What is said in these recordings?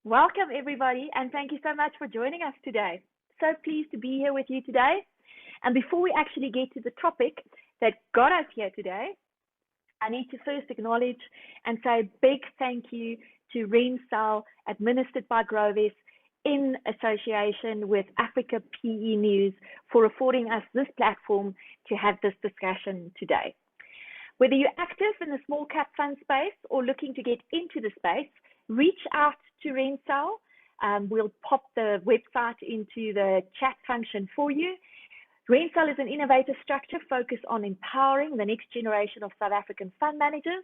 Welcome, everybody, and thank you so much for joining us today. So pleased to be here with you today. And before we actually get to the topic that got us here today, I need to first acknowledge and say a big thank you to Rencell, administered by Groves, in association with Africa PE News, for affording us this platform to have this discussion today. Whether you're active in the small cap fund space or looking to get into the space, reach out to Rencell. We'll pop the website into the chat function for you. Rencell is an innovative structure focused on empowering the next generation of South African fund managers,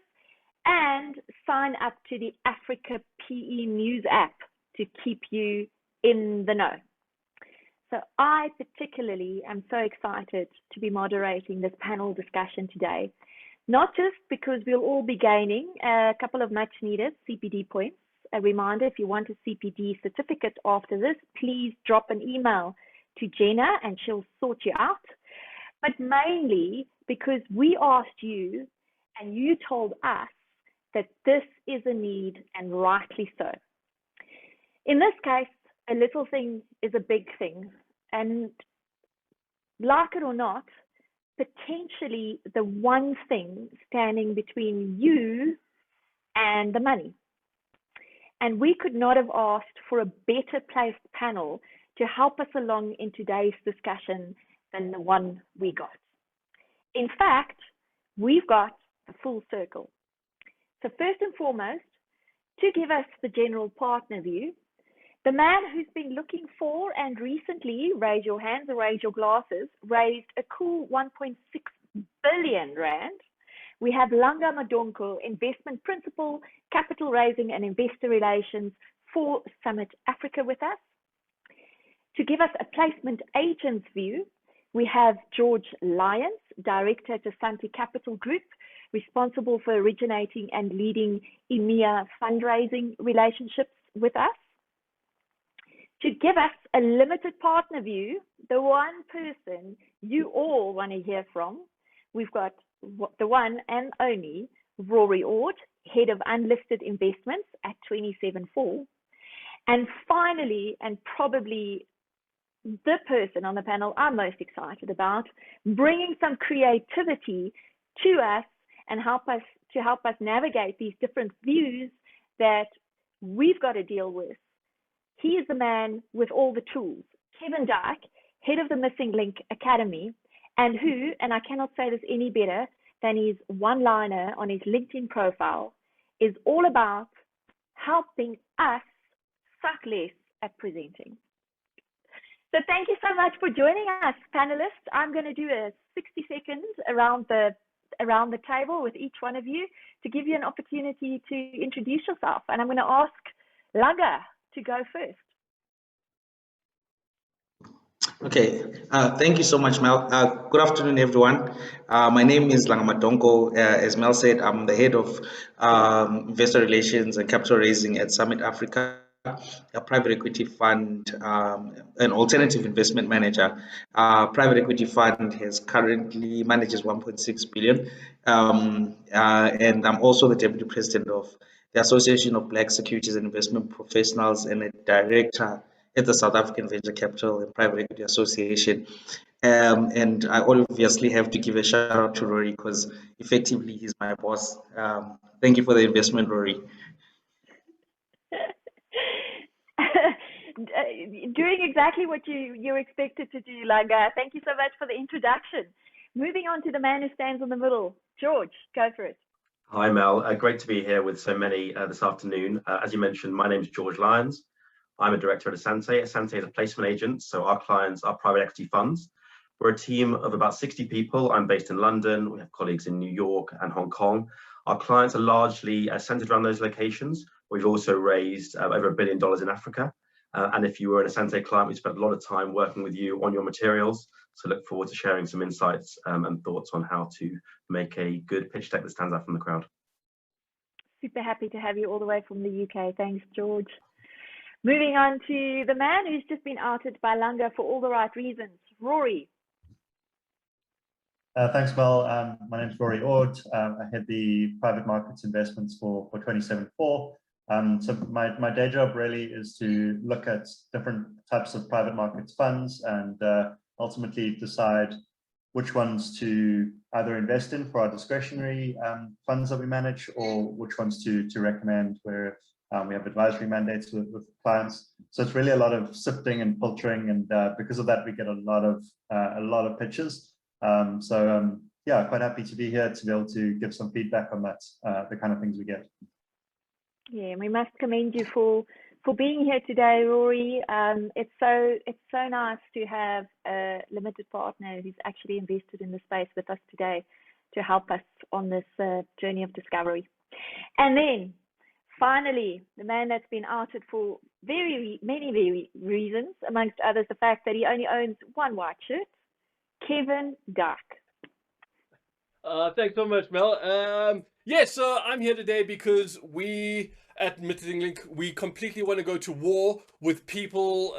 and sign up to the Africa PE News app to keep you in the know. So I particularly am so excited to be moderating this panel discussion today, not just because we'll all be gaining a couple of much needed CPD points. A reminder, if you want a CPD certificate after this, please drop an email to Jenna and she'll sort you out. But mainly because we asked you and you told us that this is a need, and rightly so. In this case, a little thing is a big thing, and like it or not, potentially the one thing standing between you and the money. And we could not have asked for a better placed panel to help us along in today's discussion than the one we got. In fact, we've got a full circle. So first and foremost, to give us the general partner view, the man who's been looking for and recently, raise your hands or raise your glasses, raised a cool 1.6 billion rand. We have Langa Madonko, investment principal, capital raising and investor relations for Summit Africa with us. To give us a placement agent's view, we have George Lyons, director at Asante Capital Group, responsible for originating and leading EMEA fundraising relationships with us. To give us a limited partner view, the one person you all want to hear from, we've got the one and only Rory Ord, head of unlisted investments at 27/4. And finally, and probably the person on the panel I'm most excited about, bringing some creativity to us and help us navigate these different views that we've got to deal with. He is the man with all the tools, Kevin Dyke, head of the Missing Link Academy, and who, and I cannot say this any better than his one-liner on his LinkedIn profile, is all about helping us suck less at presenting. So thank you so much for joining us, panelists. I'm going to do a 60 seconds around the table with each one of you to give you an opportunity to introduce yourself. And I'm going to ask Langa to go first. Okay, thank you so much, Mel. Good afternoon, everyone. My name is Langa Madonko. As Mel said, I'm the head of investor relations and capital raising at Summit Africa, a private equity fund, an alternative investment manager. Private equity fund currently manages 1.6 billion. And I'm also the deputy president of the Association of Black Securities and Investment Professionals and a director at the South African Venture Capital and Private Equity Association. And I obviously have to give a shout out to Rory because effectively he's my boss. Thank you for the investment, Rory. Doing exactly what you're expected to do, Langa. Thank you so much for the introduction. Moving on to the man who stands in the middle. George, go for it. Hi, Mel. Great to be here with so many this afternoon. As you mentioned, my name is George Lyons. I'm a director at Asante. Asante is a placement agent, so our clients are private equity funds. We're a team of about 60 people. I'm based in London. We have colleagues in New York and Hong Kong. Our clients are largely centered around those locations. We've also raised over $1 billion in Africa. And if you were an Asante client, we spent a lot of time working with you on your materials. So look forward to sharing some insights and thoughts on how to make a good pitch deck that stands out from the crowd. Super happy to have you all the way from the UK. Thanks, George. Moving on to the man who's just been outed by Langa for all the right reasons, Rory. Thanks, Mel. My name is Rory Ord. I head the private markets investments for 27/4. So my day job really is to look at different types of private markets funds and ultimately decide which ones to either invest in for our discretionary funds that we manage, or which ones to recommend where we have advisory mandates with clients. So it's really a lot of sifting and filtering, and because of that, we get a lot of pitches. Yeah, quite happy to be here to be able to give some feedback on that, the kind of things we get. Yeah, we must commend you for being here today, Rory. It's so nice to have a limited partner who's actually invested in the space with us today to help us on this journey of discovery. And then finally, the man that's been outed for many reasons, amongst others the fact that he only owns one white shirt, Kevin Dark. Thanks so much, Mel. Yes, so I'm here today because we at Mitigating Link, we completely want to go to war with people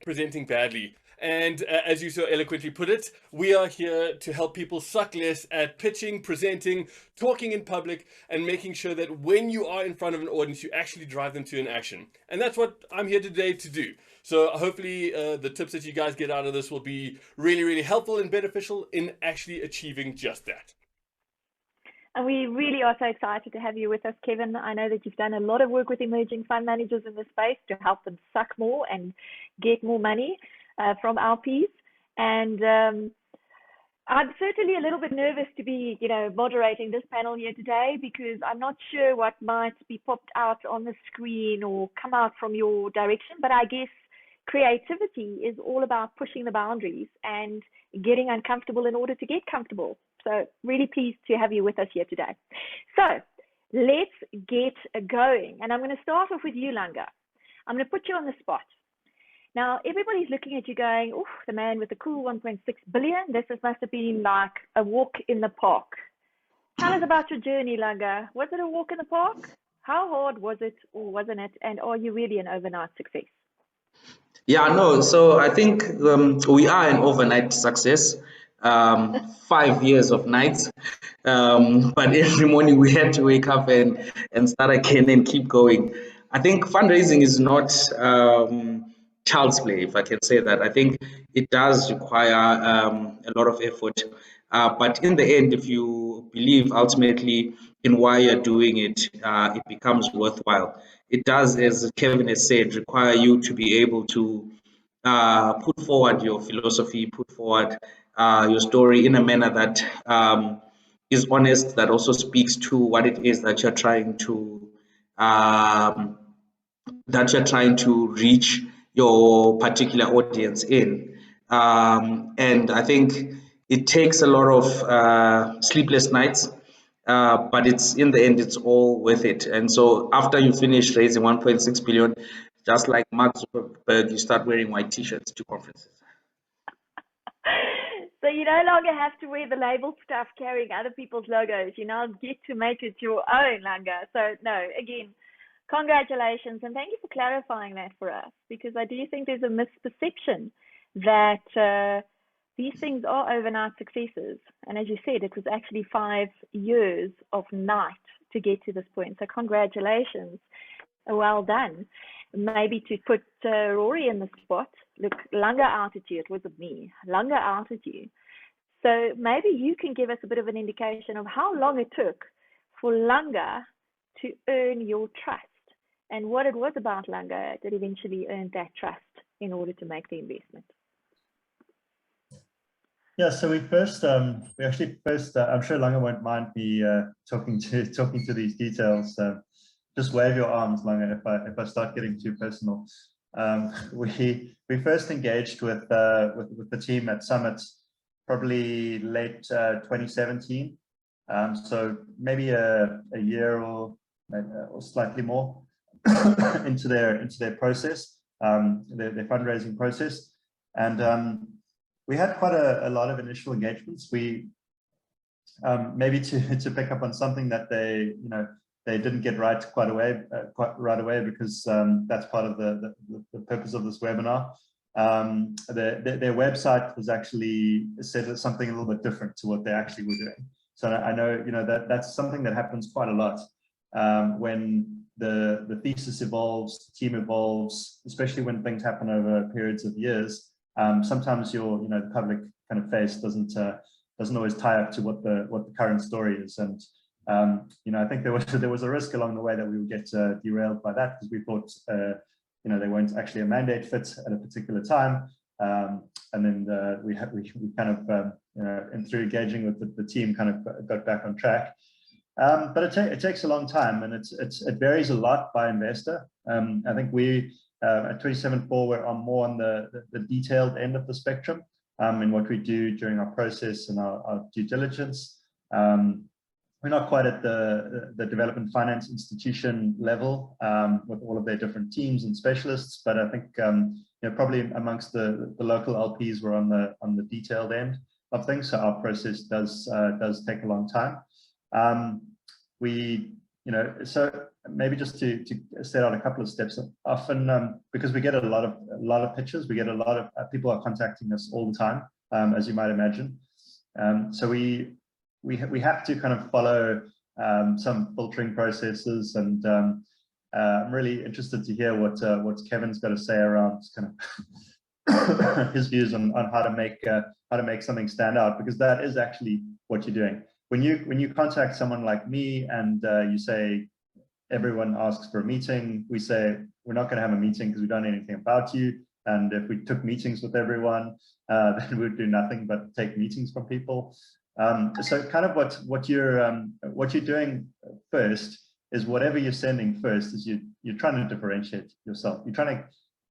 presenting badly. And as you so eloquently put it, we are here to help people suck less at pitching, presenting, talking in public, and making sure that when you are in front of an audience, you actually drive them to an action. And that's what I'm here today to do. So hopefully the tips that you guys get out of this will be really helpful and beneficial in actually achieving just that. And we really are so excited to have you with us, Kevin. I know that you've done a lot of work with emerging fund managers in this space to help them suck more and get more money from LPs. And I'm certainly a little bit nervous to be, moderating this panel here today, because I'm not sure what might be popped out on the screen or come out from your direction. But I guess creativity is all about pushing the boundaries and getting uncomfortable in order to get comfortable. So really pleased to have you with us here today. So let's get going. And I'm going to start off with you, Langa. I'm going to put you on the spot. Now, everybody's looking at you going, oh, the man with the cool 1.6 billion. This must have been like a walk in the park. Tell us about your journey, Langa. Was it a walk in the park? How hard was it or wasn't it? And are you really an overnight success? Yeah, no. So I think we are an overnight success. 5 years of nights, but every morning we had to wake up and start again and keep going. I think fundraising is not child's play, if I can say that. I think it does require a lot of effort, but in the end, if you believe ultimately in why you're doing it, it becomes worthwhile. It does, as Kevin has said, require you to be able to put forward your philosophy, put forward your story in a manner that is honest, that also speaks to what it is that you're trying to reach your particular audience in. And I think it takes a lot of sleepless nights, but it's in the end, it's all worth it. And so after you finish raising 1.6 billion, just like Mark Zuckerberg, you start wearing white t-shirts to conferences. So you no longer have to wear the label stuff carrying other people's logos. You now get to make it your own, Langa. So no, again, congratulations, and thank you for clarifying that for us, because I do think there's a misperception that these things are overnight successes. And as you said, it was actually 5 years of night to get to this point. So congratulations. Well done. Maybe to put Rory in the spot. Look, Langa outed you. It wasn't me. Langa outed you. So maybe you can give us a bit of an indication of how long it took for Langa to earn your trust, and what it was about Langa that eventually earned that trust in order to make the investment. Yeah, so we actually first, I'm sure Langa won't mind me talking to these details. Just wave your arms, Langa, if I start getting too personal. We first engaged with the team at Summit probably late 2017. So maybe a year or slightly more into their process, their fundraising process, and we had quite a lot of initial engagements. We maybe to pick up on something that they didn't get right quite right away, because that's part of the purpose of this webinar. Their website was actually said something a little bit different to what they actually were doing. So I know that's something that happens quite a lot when the thesis evolves, the team evolves, especially when things happen over periods of years. Sometimes the public kind of face doesn't always tie up to what the current story is. And I think there was a risk along the way that we would get derailed by that, because we thought they weren't actually a mandate fit at a particular time. And then we kind of and through engaging with the team kind of got back on track. But it takes a long time, and it varies a lot by investor. I think we at 27.4 we're more on the detailed end of the spectrum in what we do during our process and our due diligence. We're not quite at the development finance institution level with all of their different teams and specialists, but I think probably amongst the local LPs we're on the detailed end of things. So our process does take a long time. So maybe just to set out a couple of steps. Often, because we get a lot of pitches, we get a lot of people are contacting us all the time, as you might imagine. So we have to kind of follow some filtering processes, and I'm really interested to hear what Kevin's got to say around kind of his views on how to make something stand out, because that is actually what you're doing. When you contact someone like me and you say everyone asks for a meeting, we say we're not going to have a meeting because we don't know anything about you. And if we took meetings with everyone, then we'd do nothing but take meetings from people. So kind of what you're doing first is whatever you're sending first is you're trying to differentiate yourself. You're trying to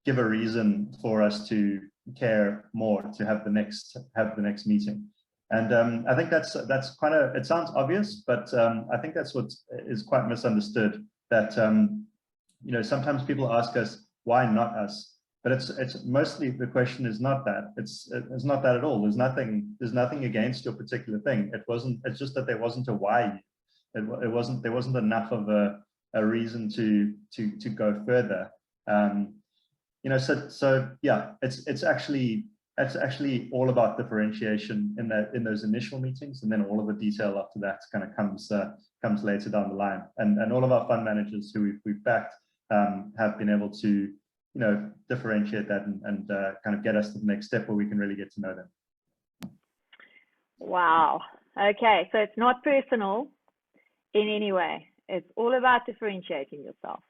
give a reason for us to care more, to have the next meeting. And I think that's kind of, it sounds obvious, but I think that's what is quite misunderstood. That sometimes people ask us, why not us? But it's mostly, the question is not that. It's not that at all. There's nothing against your particular thing. It's just that there wasn't a why. There wasn't enough of a reason to go further. So yeah, it's actually all about differentiation in those initial meetings, and then all of the detail after that kind of comes later down the line. And all of our fund managers who we've backed have been able to differentiate that and kind of get us to the next step where we can really get to know them. Wow. Okay, so it's not personal in any way. It's all about differentiating yourself.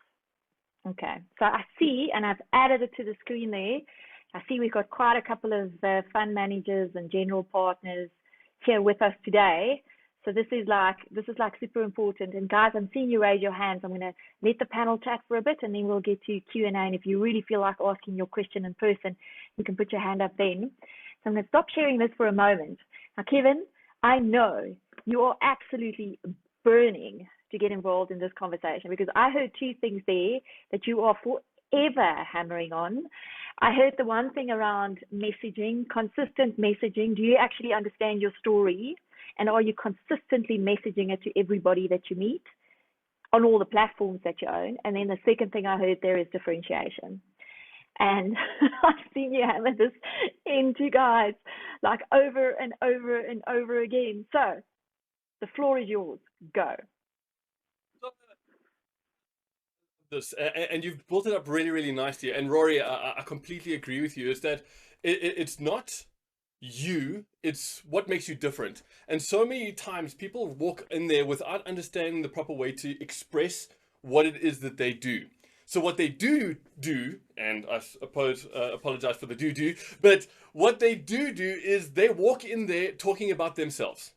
Okay, so I see, and I've added it to the screen there. I see we've got quite a couple of fund managers and general partners here with us today. So this is like super important. And guys, I'm seeing you raise your hands. I'm going to let the panel chat for a bit, and then we'll get to Q&A. And if you really feel like asking your question in person, you can put your hand up then. So I'm going to stop sharing this for a moment. Now, Kevin, I know you are absolutely burning to get involved in this conversation, because I heard two things there that you are forever hammering on. I heard the one thing around messaging, consistent messaging. Do you actually understand your story? And are you consistently messaging it to everybody that you meet on all the platforms that you own? And then the second thing I heard there is differentiation. And I've seen you hammer this into guys like over and over and over again. So the floor is yours. Go. This, and you've built it up really, really nicely. And Rory, I completely agree with you. Is that it's not you, it's what makes you different. And so many times people walk in there without understanding the proper way to express what it is that they do. So what they do, and I suppose apologize for the do, but what they do is they walk in there talking about themselves.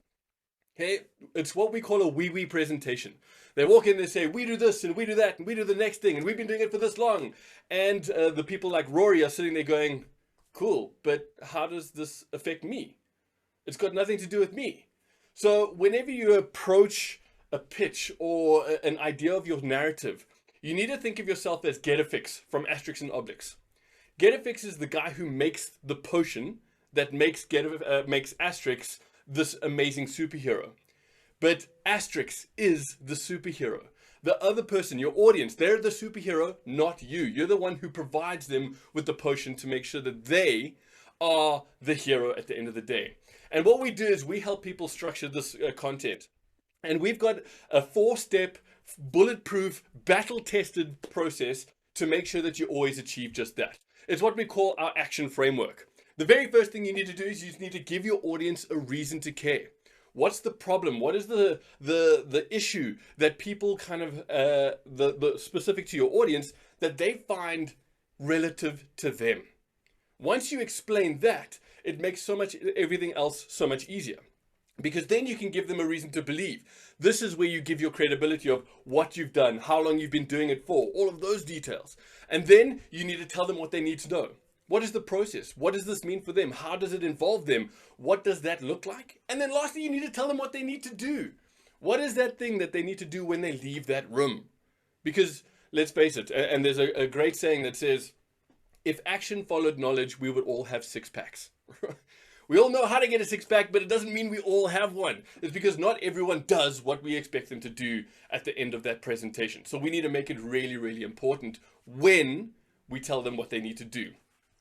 Okay, it's what we call a wee presentation. They walk in, they say, we do this and we do that and we do the next thing and we've been doing it for this long. And the people like Rory are sitting there going, cool, but how does this affect me? It's got nothing to do with me. So whenever you approach a pitch or an idea of your narrative, you need to think of yourself as Getafix from Asterix and Obelix. Getafix is the guy who makes the potion that makes Asterix this amazing superhero. But Asterix is the superhero. The other person, your audience, they're the superhero, not you. You're the one who provides them with the potion to make sure that they are the hero at the end of the day. And what we do is we help people structure this content. And we've got a 4-step bulletproof, battle-tested process to make sure that you always achieve just that. It's what we call our action framework. The very first thing you need to do is you need to give your audience a reason to care. What's the problem? What is the issue that people kind of, the specific to your audience, that they find relative to them? Once you explain that, it makes everything else so much easier. Because then you can give them a reason to believe. This is where you give your credibility of what you've done, how long you've been doing it for, all of those details. And then you need to tell them what they need to know. What is the process? What does this mean for them? How does it involve them? What does that look like? And then lastly, you need to tell them what they need to do. What is that thing that they need to do when they leave that room? Because let's face it, and there's a great saying that says, if action followed knowledge, we would all have six-packs. We all know how to get a six-pack, but it doesn't mean we all have one. It's because not everyone does what we expect them to do at the end of that presentation. So we need to make it really, really important when we tell them what they need to do.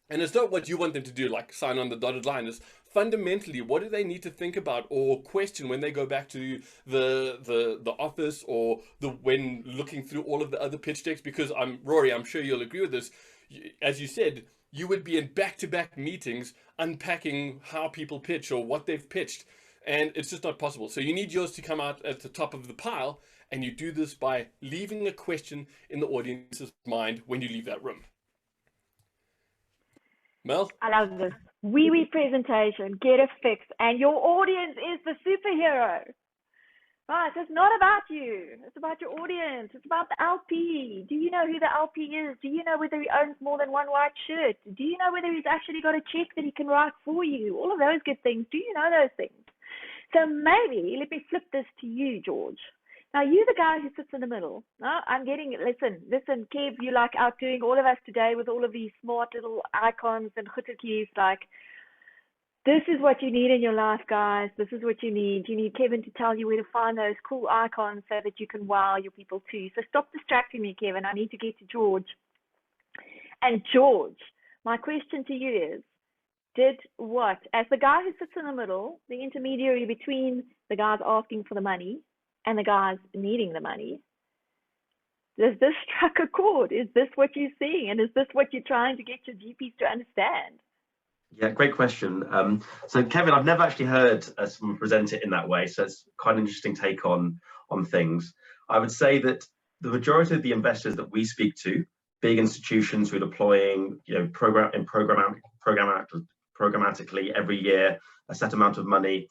And it's not what you want them to do, like sign on the dotted line. It's fundamentally, what do they need to think about or question when they go back to the office or when looking through all of the other pitch decks? Because Rory, I'm sure you'll agree with this. As you said, you would be in back-to-back meetings unpacking how people pitch or what they've pitched, and it's just not possible. So you need yours to come out at the top of the pile, and you do this by leaving a question in the audience's mind when you leave that room. Mel? I love this. Wee presentation, get a fix, and your audience is the superhero. Right, so it's not about you. It's about your audience. It's about the LP. Do you know who the LP is? Do you know whether he owns more than one white shirt? Do you know whether he's actually got a check that he can write for you? All of those good things. Do you know those things? So maybe, let me flip this to you, George. Now, you're the guy who sits in the middle. No, I'm getting, listen, Kev, you're like outdoing all of us today with all of these smart little icons and chuttertjies, like, this is what you need in your life, guys. This is what you need. You need Kevin to tell you where to find those cool icons so that you can wow your people too. So stop distracting me, Kevin. I need to get to George. And George, my question to you is, as the guy who sits in the middle, the intermediary between the guys asking for the money and the guys needing the money, does this strike a chord? Is this what you're seeing? And is this what you're trying to get your GPs to understand? Yeah, great question. So Kevin, I've never actually heard someone present it in that way. So it's quite an interesting take on things. I would say that the majority of the investors that we speak to, big institutions who are deploying, programmatically every year, a set amount of money,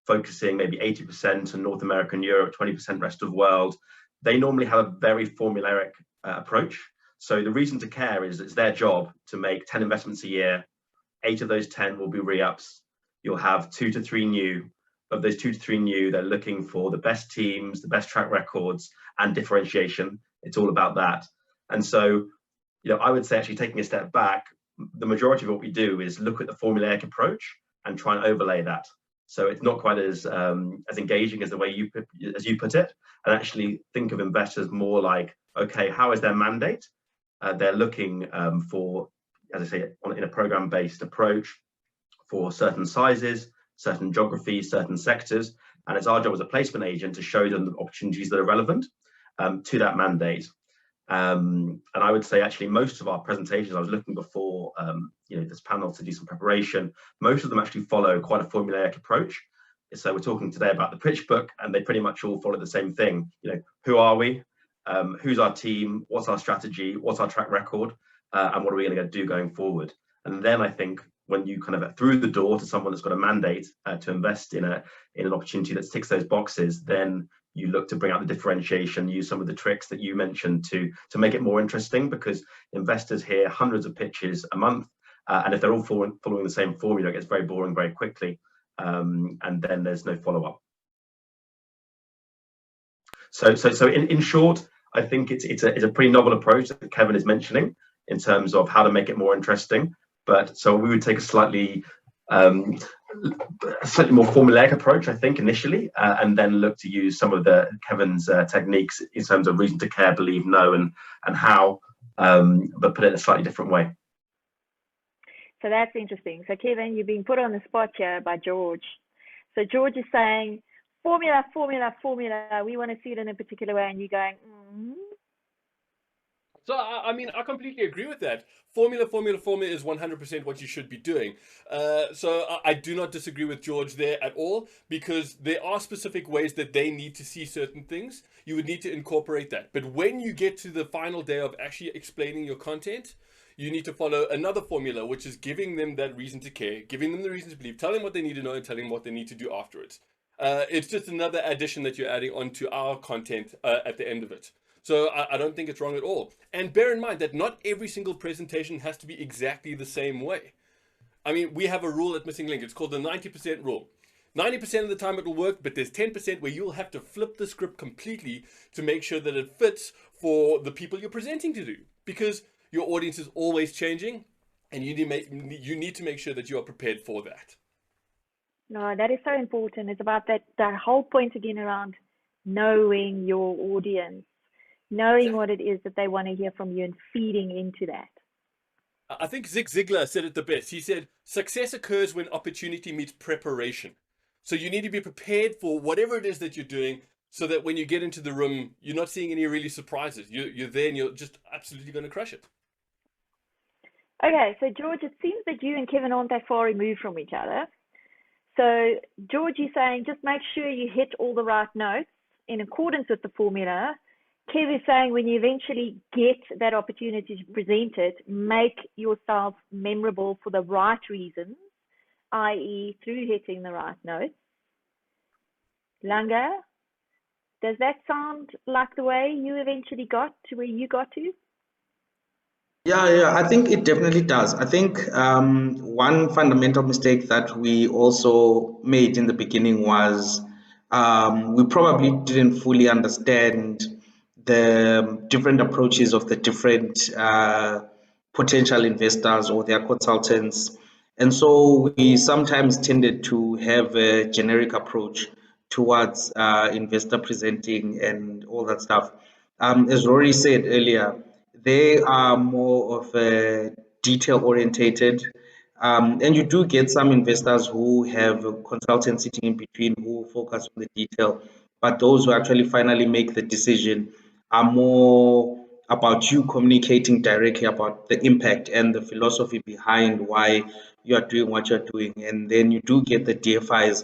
focusing maybe 80% in North America and Europe, 20% rest of the world, they normally have a very formulaic approach. So the reason to care is it's their job to make 10 investments a year. 8 of those 10 will be re-ups. You'll have 2 to 3 new. Of those 2 to 3 new, they're looking for the best teams, the best track records, and differentiation. It's all about that. And so, I would say actually taking a step back, the majority of what we do is look at the formulaic approach and try and overlay that. So it's not quite as engaging as the way you put it, and actually think of investors more like, okay, how is their mandate? They're looking for, as I say, in a program-based approach for certain sizes, certain geographies, certain sectors. And it's our job as a placement agent to show them the opportunities that are relevant to that mandate. And I would say actually most of our presentations, I was looking before this panel to do some preparation, most of them actually follow quite a formulaic approach. So we're talking today about the pitch book, and they pretty much all follow the same thing. Who are we? Who's our team? What's our strategy? What's our track record? And what are we going to do going forward? And then I think when you kind of through the door to someone that's got a mandate to invest in an opportunity that ticks those boxes, then you look to bring out the differentiation, use some of the tricks that you mentioned to make it more interesting, because investors hear hundreds of pitches a month, and if they're all following the same formula, it gets very boring very quickly, and then there's no follow-up. So in short, I think it's a pretty novel approach that Kevin is mentioning in terms of how to make it more interesting. But so we would take a slightly more formulaic approach, I think, initially, and then look to use some of Kevin's techniques in terms of reason to care, believe, know, and how, but put it in a slightly different way. So that's interesting. So Kevin, you're being put on the spot here by George. So George is saying, formula, we want to see it in a particular way, and you're going, So, I mean, I completely agree with that. Formula is 100% what you should be doing. So I do not disagree with George there at all, because there are specific ways that they need to see certain things. You would need to incorporate that. But when you get to the final day of actually explaining your content, you need to follow another formula, which is giving them that reason to care, giving them the reason to believe, telling them what they need to know, and telling them what they need to do afterwards. It's just another addition that you're adding onto our content at the end of it. So I don't think it's wrong at all. And bear in mind that not every single presentation has to be exactly the same way. I mean, we have a rule at Missing Link. It's called the 90% rule. 90% of the time it will work, but there's 10% where you'll have to flip the script completely to make sure that it fits for the people you're presenting to do. Because your audience is always changing, and you need to make sure that you are prepared for that. no, that is so important. It's about that whole point again around knowing your audience, knowing what it is that they want to hear from you, and feeding into that. I think Zig Ziglar said it the best. He said, success occurs when opportunity meets preparation. So you need to be prepared for whatever it is that you're doing, so that when you get into the room, you're not seeing any really surprises. You're there and you're just absolutely going to crush it. Okay, so George, it seems that you and Kevin aren't that far removed from each other. So George, you're saying just make sure you hit all the right notes in accordance with the formula. Kev is saying when you eventually get that opportunity to present it, make yourself memorable for the right reasons, i.e. through hitting the right notes. Langa, does that sound like the way you eventually got to where you got to? Yeah, I think it definitely does. I think one fundamental mistake that we also made in the beginning was we probably didn't fully understand the different approaches of the different potential investors or their consultants. And so we sometimes tended to have a generic approach towards investor presenting and all that stuff. As Rory said earlier, they are more of a detail orientated, and you do get some investors who have a consultant sitting in between who focus on the detail, but those who actually finally make the decision are more about you communicating directly about the impact and the philosophy behind why you are doing what you're doing. And then you do get the DFIs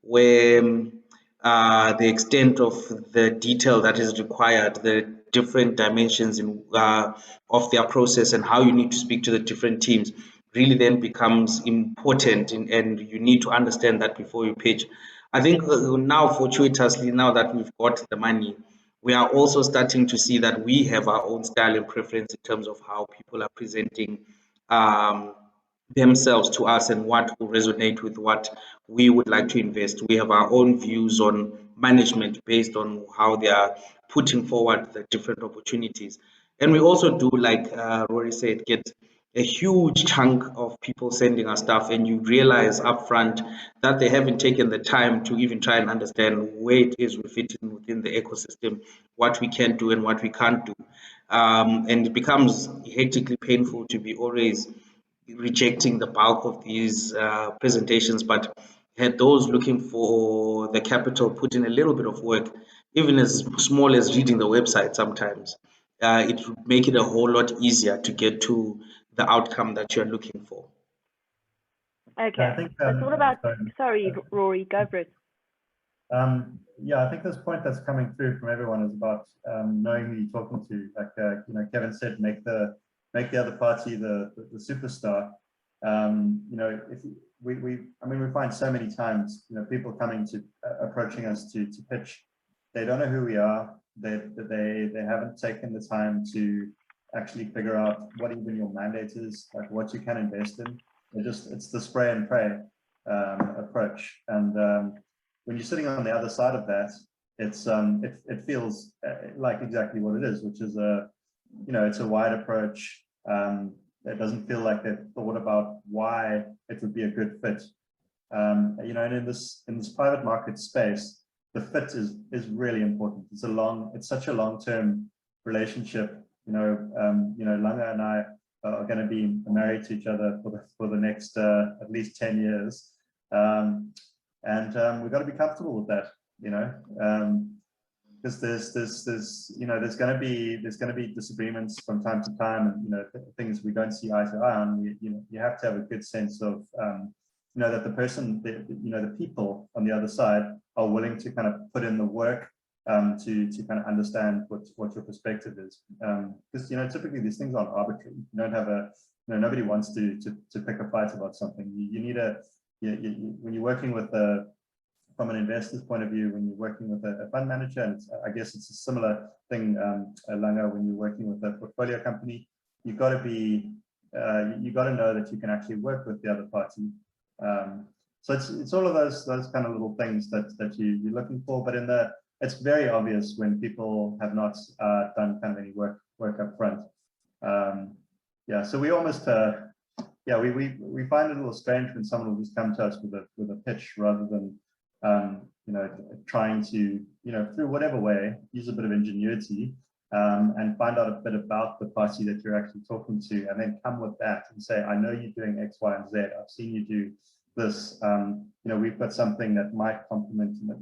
where the extent of the detail that is required, the different dimensions of their process, and how you need to speak to the different teams really then becomes important, and you need to understand that before you pitch. I think now, fortuitously, now that we've got the money, we are also starting to see that we have our own style and preference in terms of how people are presenting themselves to us and what will resonate with what we would like to invest. We have our own views on management based on how they are putting forward the different opportunities. And we also do, like Rory said, get a huge chunk of people sending us stuff, and you realize upfront that they haven't taken the time to even try and understand where it is we fit in within the ecosystem, what we can do and what we can't do. And it becomes hectically painful to be always rejecting the bulk of these presentations, but had those looking for the capital put in a little bit of work, even as small as reading the website sometimes, it would make it a whole lot easier to get to the outcome that you're looking for. Okay, I think, so it's all about, sorry, Rory, go for it. Yeah, I think this point that's coming through from everyone is about knowing who you're talking to. Like Kevin said, make the other party the superstar. If we find so many times, people coming to approaching us to pitch, they don't know who we are. They haven't taken the time to actually figure out what even your mandate is, like what you can invest in. It's the spray and pray approach. And when you're sitting on the other side of that, it feels like exactly what it is, which is it's a wide approach. It doesn't feel like they've thought about why it would be a good fit. And in this private market space, the fit is really important. It's such a long-term relationship. Langa and I are going to be married to each other for the next at least 10 years. And we've got to be comfortable with that. you know, because there's you know, there's going to be disagreements from time to time, and you know, things we don't see eye to eye on. You know, you have to have a good sense of you know, that the person, you know, the people on the other side are willing to kind of put in the work to kind of understand what your perspective is, because you know, typically these things aren't arbitrary. You don't have a, you know, nobody wants to pick a fight about something. You need a, when you're working with a, from an investor's point of view, when you're working with a fund manager, and I guess it's a similar thing, Langa, when you're working with a portfolio company, you've got to be, you got to know that you can actually work with the other party. So it's all of those kind of little things that you're looking for, but it's very obvious when people have not done kind of any work up front. Yeah, so we almost yeah, we find it a little strange when someone will just come to us with a pitch rather than you know, trying to, you know, through whatever way, use a bit of ingenuity and find out a bit about the party that you're actually talking to, and then come with that and say, I know you're doing X, Y, and Z. I've seen you do this. You know, we've got something that might complement. You know,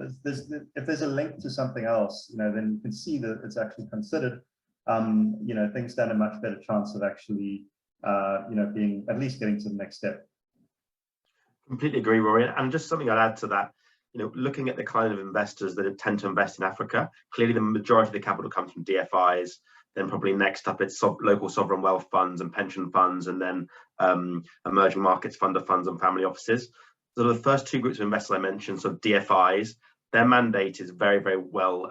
if there's a link to something else, you know, then you can see that it's actually considered. You know, things stand a much better chance of actually, you know, being at least getting to the next step. Completely agree, Rory. And just something I'd add to that, you know, looking at the kind of investors that tend to invest in Africa, clearly the majority of the capital comes from DFIs. Then probably next up, it's local sovereign wealth funds and pension funds, and then emerging markets fund of funds and family offices. So the first two groups of investors I mentioned, so DFIs, their mandate is very, very well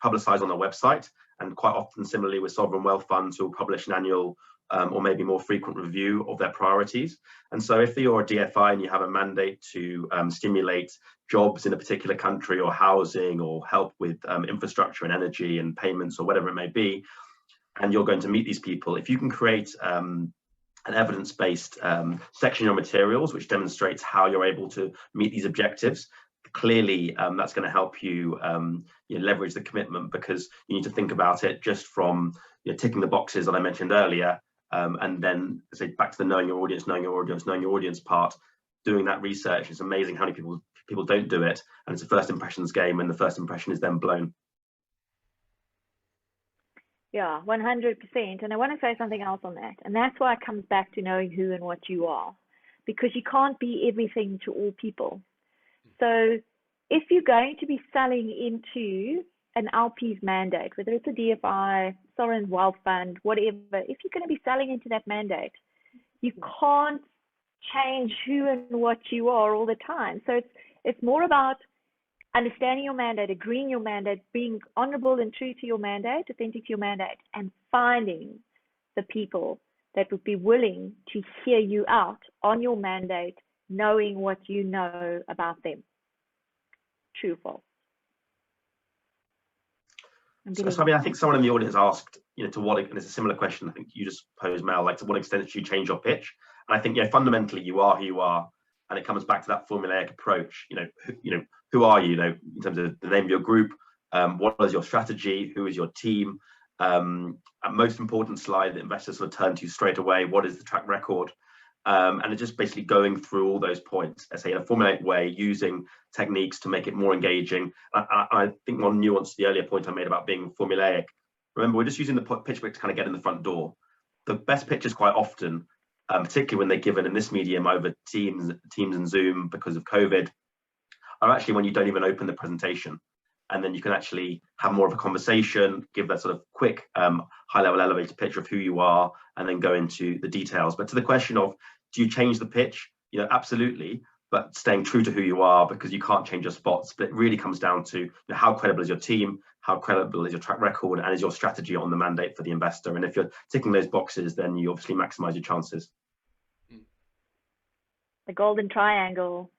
publicized on their website, and quite often, similarly with sovereign wealth funds, who will publish an annual or maybe more frequent review of their priorities. And so if you're a DFI and you have a mandate to stimulate jobs in a particular country, or housing, or help with infrastructure and energy and payments, or whatever it may be, and you're going to meet these people, if you can create an evidence-based section in your materials which demonstrates how you're able to meet these objectives, clearly that's going to help you, you know, leverage the commitment, because you need to think about it just from, you know, ticking the boxes that I mentioned earlier, and then say back to the knowing your audience part, doing that research. It's amazing how many people don't do it, and it's a first impressions game, and the first impression is then blown. Yeah, 100%. And I want to say something else on that. And that's why it comes back to knowing who and what you are, because you can't be everything to all people. So if you're going to be selling into an LP's mandate, whether it's a DFI, sovereign wealth fund, whatever, if you're going to be selling into that mandate, you can't change who and what you are all the time. So it's more about understanding your mandate, agreeing your mandate, being honorable and true to your mandate, authentic to your mandate, and finding the people that would be willing to hear you out on your mandate, knowing what you know about them. True or false? So I mean, I think someone in the audience asked, you know, to what, and it's a similar question I think you just posed, Mel, like to what extent did you change your pitch? And I think, you know, fundamentally you are who you are, and it comes back to that formulaic approach. You know, who are you? You know, in terms of the name of your group, what is your strategy? Who is your team? And most important slide that investors will turn to straight away, what is the track record? And it's just basically going through all those points, I say, in a formulaic way, using techniques to make it more engaging. I think one nuance to the earlier point I made about being formulaic. Remember, we're just using the pitch book to kind of get in the front door. The best pitches quite often, particularly when they're given in this medium over Teams and Zoom because of COVID, are actually when you don't even open the presentation. And then you can actually have more of a conversation, give that sort of quick high-level elevator pitch of who you are, and then go into the details. But to the question of, do you change the pitch? You know, absolutely, but staying true to who you are, because you can't change your spots. But it really comes down to, you know, how credible is your team, how credible is your track record, and is your strategy on the mandate for the investor. And if you're ticking those boxes, then you obviously maximize your chances. The golden triangle.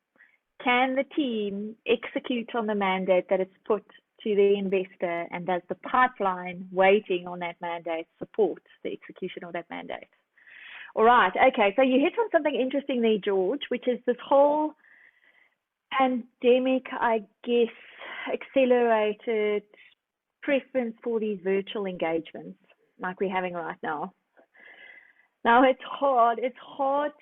Can the team execute on the mandate that it's put to the investor, and does the pipeline waiting on that mandate support the execution of that mandate? All right, okay, so you hit on something interesting there, George, which is this whole pandemic, I guess, accelerated preference for these virtual engagements like we're having right now. Now, it's hard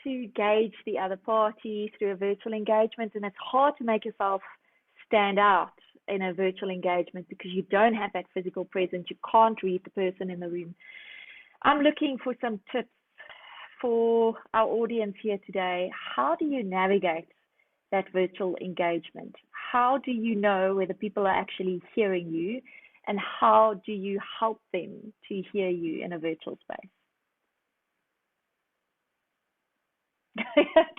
to gauge the other party through a virtual engagement, and it's hard to make yourself stand out in a virtual engagement because you don't have that physical presence. You can't read the person in the room. I'm looking for some tips for our audience here today. How do you navigate that virtual engagement? How do you know whether people are actually hearing you, and how do you help them to hear you in a virtual space?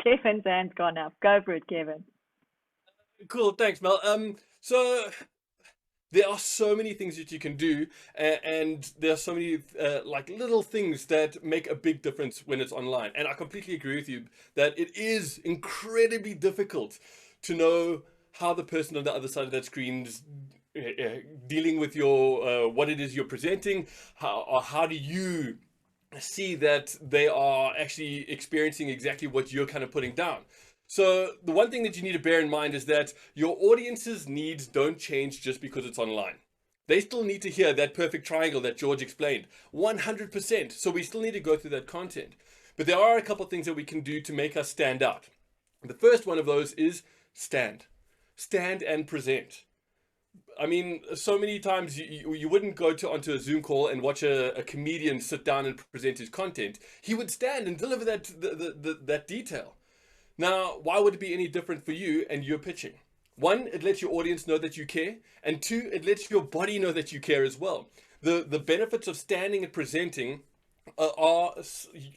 Kevin's hand's gone up. Go for it, Kevin. Cool, thanks, Mel. So there are so many things that you can do, and there are so many like little things that make a big difference when it's online. And I completely agree with you that it is incredibly difficult to know how the person on the other side of that screen is dealing with your what it is you're presenting. How do you see that they are actually experiencing exactly what you're kind of putting down? So the one thing that you need to bear in mind is that your audience's needs don't change just because it's online. They still need to hear that perfect triangle that George explained, 100%. So we still need to go through that content. But there are a couple of things that we can do to make us stand out. The first one of those is stand. Stand and present. I mean, so many times you wouldn't go onto a Zoom call and watch a comedian sit down and present his content. He would stand and deliver that detail. Now, why would it be any different for you and you're pitching? One, it lets your audience know that you care. And two, it lets your body know that you care as well. The benefits of standing and presenting are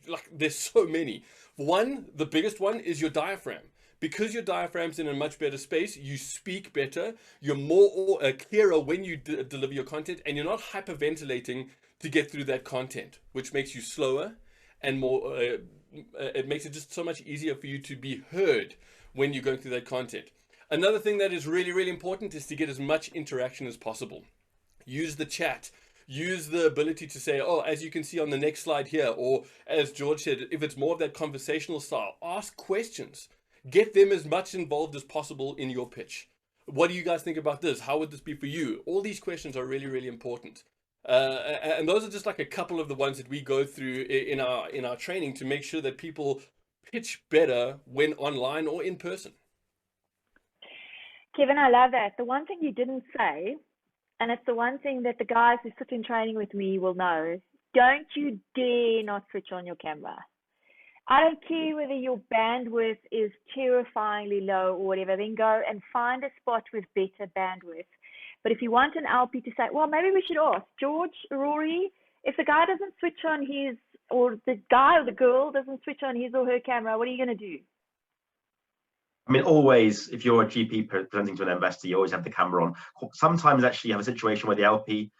like, there's so many. One, the biggest one is your diaphragm. Because your diaphragm's in a much better space, you speak better, you're more clearer when you deliver your content, and you're not hyperventilating to get through that content, which makes you slower and more, it makes it just so much easier for you to be heard when you're going through that content. Another thing that is really, really important is to get as much interaction as possible. Use the chat. Use the ability to say, oh, as you can see on the next slide here, or as George said, if it's more of that conversational style, ask questions. Get them as much involved as possible in your pitch. What do you guys think about this? How would this be for you? All these questions are really, really important. And those are just like a couple of the ones that we go through in our training to make sure that people pitch better when online or in person. Kevin, I love that. The one thing you didn't say, and it's the one thing that the guys who sit in training with me will know, don't you dare not switch on your camera. I don't care whether your bandwidth is terrifyingly low or whatever, then go and find a spot with better bandwidth. But if you want an LP to say, well, maybe we should ask George, Rory, if the guy doesn't switch on his, or the guy or the girl doesn't switch on his or her camera, what are you going to do? I mean, always, if you're a GP presenting to an investor, you always have the camera on. Sometimes actually you have a situation where the LP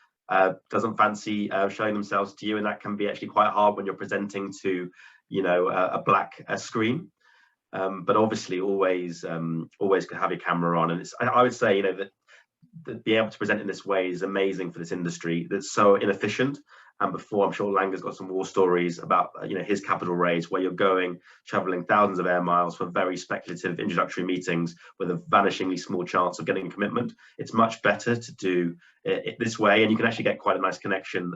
doesn't fancy showing themselves to you, and that can be actually quite hard when you're presenting to, you know, a black screen. But obviously, always have your camera on. And I would say, you know, that being able to present in this way is amazing for this industry that's so inefficient. And before, I'm sure Langa's got some war stories about, you know, his capital raise, where you're traveling thousands of air miles for very speculative introductory meetings with a vanishingly small chance of getting commitment. It's much better to do it this way, and you can actually get quite a nice connection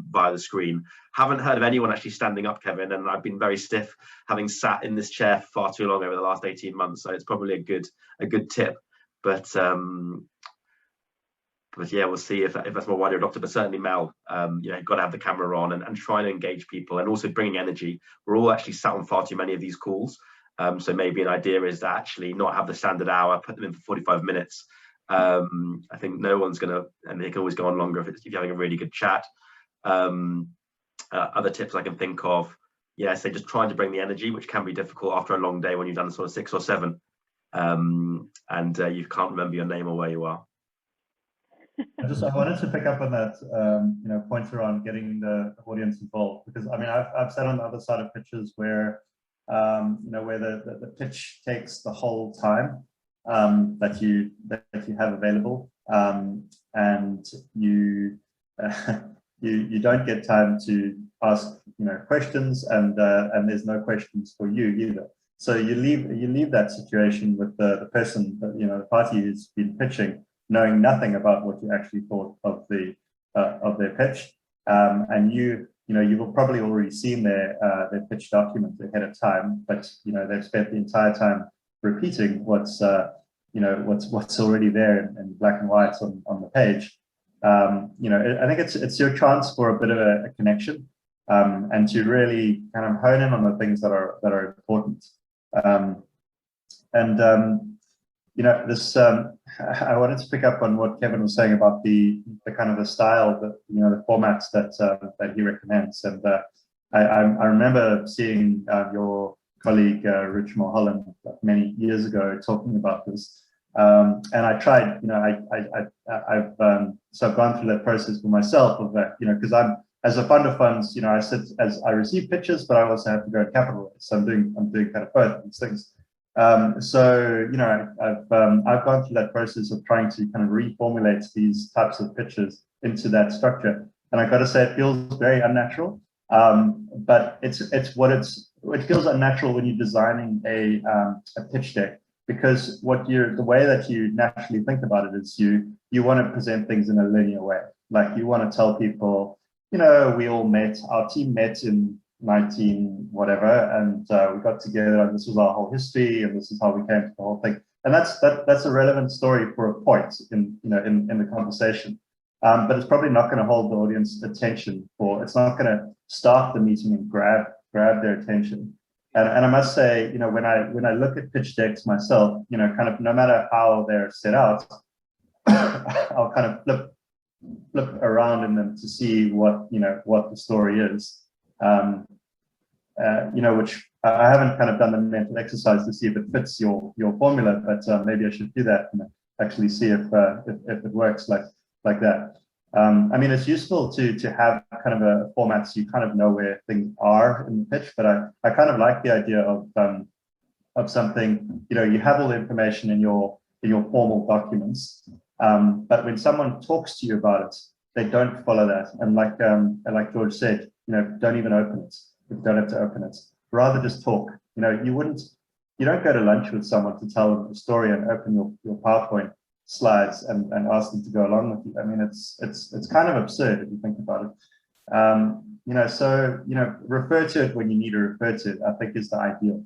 via the screen. Haven't heard of anyone actually standing up, Kevin, and I've been very stiff having sat in this chair for far too long over the last 18 months. So it's probably a good tip. But yeah, we'll see if that's more widely adopted. But certainly, Mel, you know, got to have the camera on and try and engage people, and also bringing energy. We're all actually sat on far too many of these calls. So maybe an idea is to actually not have the standard hour, put them in for 45 minutes. I think no one's going to, and they can always go on longer if you're having a really good chat. Other tips I can think of, yeah, say just trying to bring the energy, which can be difficult after a long day when you've done sort of 6 or 7, and you can't remember your name or where you are. I wanted to pick up on that, you know, point around getting the audience involved, because I mean, I've sat on the other side of pitches where, you know, where the pitch takes the whole time that you have available, and you you don't get time to ask, you know, questions, and there's no questions for you either. So you leave that situation with the person, you know, the party who's been pitching, knowing nothing about what you actually thought of their pitch, and you know, you will probably already seen their pitch document ahead of time, but you know, they've spent the entire time repeating what's what's already there in black and white on the page. I think it's your chance for a bit of a connection, and to really kind of hone in on the things that are important. I wanted to pick up on what Kevin was saying about the kind of the style, the formats that he recommends. And I remember seeing your colleague Rich Mulholland many years ago talking about this. And I tried, I've gone through that process for myself of that, because I'm, as a fund of funds, I receive pitches, but I also have to go and capital raise. So I'm doing kind of both of these things. I've gone through that process of trying to kind of reformulate these types of pitches into that structure. And I got to say, it feels very unnatural. But it feels unnatural when you're designing a pitch deck, because the way that you naturally think about it is you want to present things in a linear way. Like, you want to tell people, our team met in 19 whatever, and we got together, and this was our whole history, and this is how we came to the whole thing. And that's a relevant story for a point in the conversation. But it's probably not going to hold the audience attention, or it's not going to start the meeting and grab their attention. And I must say, when I look at pitch decks myself, kind of no matter how they're set out, I'll kind of flip around in them to see what the story is. Which I haven't kind of done the mental exercise to see if it fits your formula, but maybe I should do that and actually see if it works like that. It's useful to have kind of a format so you kind of know where things are in the pitch, but I kind of like the idea of something, you have all the information in your formal documents, but when someone talks to you about it, they don't follow that. And like George said, don't even open it. You don't have to open it. Rather just talk. You don't go to lunch with someone to tell them the story and open your PowerPoint slides and ask them to go along with you. It's kind of absurd if you think about it. So refer to it when you need to refer to it, I think, is the ideal.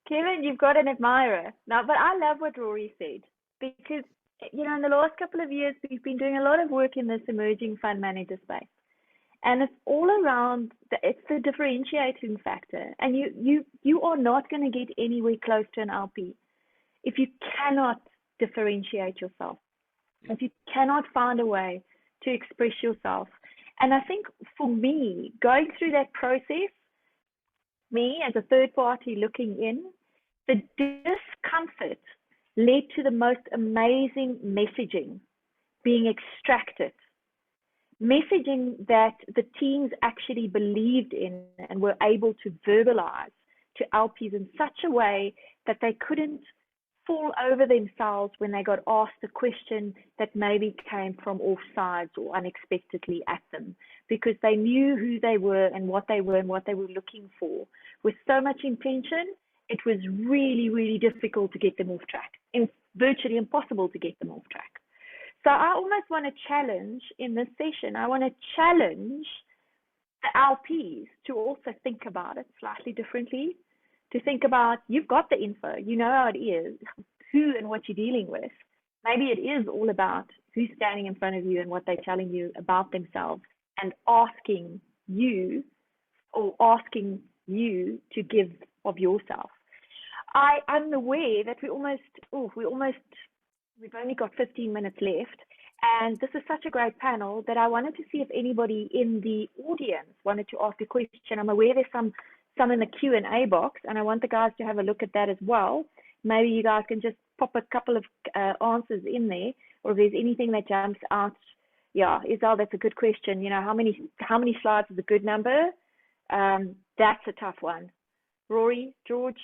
Kevin, you've got an admirer now, but I love what Rory said, because in the last couple of years we've been doing a lot of work in this emerging fund manager space, and it's all around it's the differentiating factor. And you are not going to get anywhere close to an LP if you cannot differentiate yourself, if you cannot find a way to express yourself. And I think for me, going through that process, me as a third party looking in, the discomfort led to the most amazing messaging being extracted. Messaging that the teams actually believed in and were able to verbalize to LPs in such a way that they couldn't fall over themselves when they got asked a question that maybe came from off sides or unexpectedly at them, because they knew who they were and what they were looking for with so much intention. It was really, really difficult to get them off track, and virtually impossible to get them off track. So I almost want to challenge in this session, I want to challenge the LPs to also think about it slightly differently, to think about, you've got the info, you know how it is, who and what you're dealing with. Maybe it is all about who's standing in front of you and what they're telling you about themselves, and asking you to give of yourself. I'm aware that we've only got 15 minutes left, and this is such a great panel that I wanted to see if anybody in the audience wanted to ask a question. I'm aware there's some in the Q&A box, and I want the guys to have a look at that as well. Maybe you guys can just pop a couple of answers in there, or if there's anything that jumps out. Yeah, Isabel, that's a good question. How many slides is a good number? That's a tough one. Rory, George?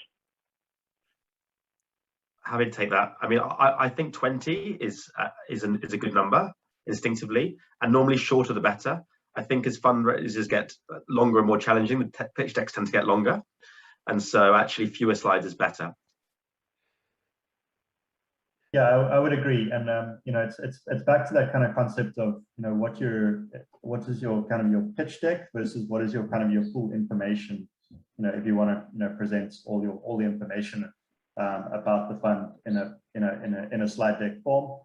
Happy to take that. I think 20 is a good number instinctively, and normally shorter the better. I think as fundraisers get longer and more challenging, the pitch decks tend to get longer, and so actually fewer slides is better. Yeah, I would agree, and it's back to that kind of concept of what is your kind of your pitch deck versus what is your kind of your full information if you want to present all the information about the fund in a slide deck form,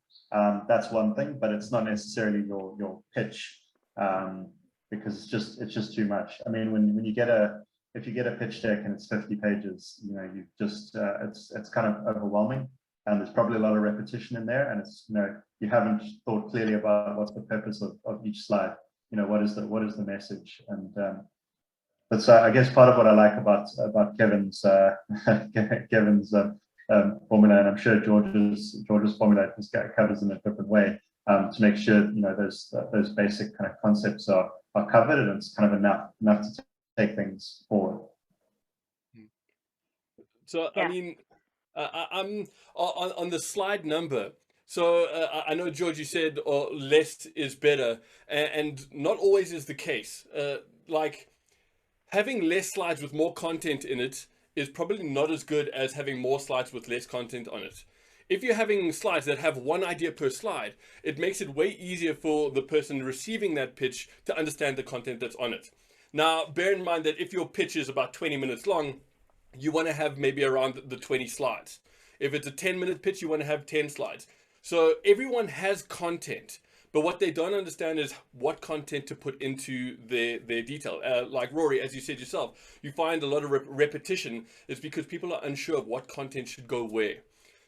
that's one thing, but it's not necessarily your pitch, because it's just too much. I mean, when you get if you get a pitch deck and it's 50 pages, you just it's kind of overwhelming, and there's probably a lot of repetition in there, and it's you haven't thought clearly about what's the purpose of each slide. What is the message. And but so I guess part of what I like about Kevin's Kevin's formula, and I'm sure George's formula covers in a different way, to make sure those basic kind of concepts are covered, and it's kind of enough to take things forward. So yeah. I mean, I'm on the slide number. So I know, George, you said less is better, and not always is the case. Like, having less slides with more content in it is probably not as good as having more slides with less content on it. If you're having slides that have one idea per slide, it makes it way easier for the person receiving that pitch to understand the content that's on it. Now, bear in mind that if your pitch is about 20 minutes long, you want to have maybe around the 20 slides. If it's a 10-minute pitch, you want to have 10 slides. So everyone has content, but what they don't understand is what content to put into their detail. Like Rory, as you said yourself, you find a lot of repetition is because people are unsure of what content should go where.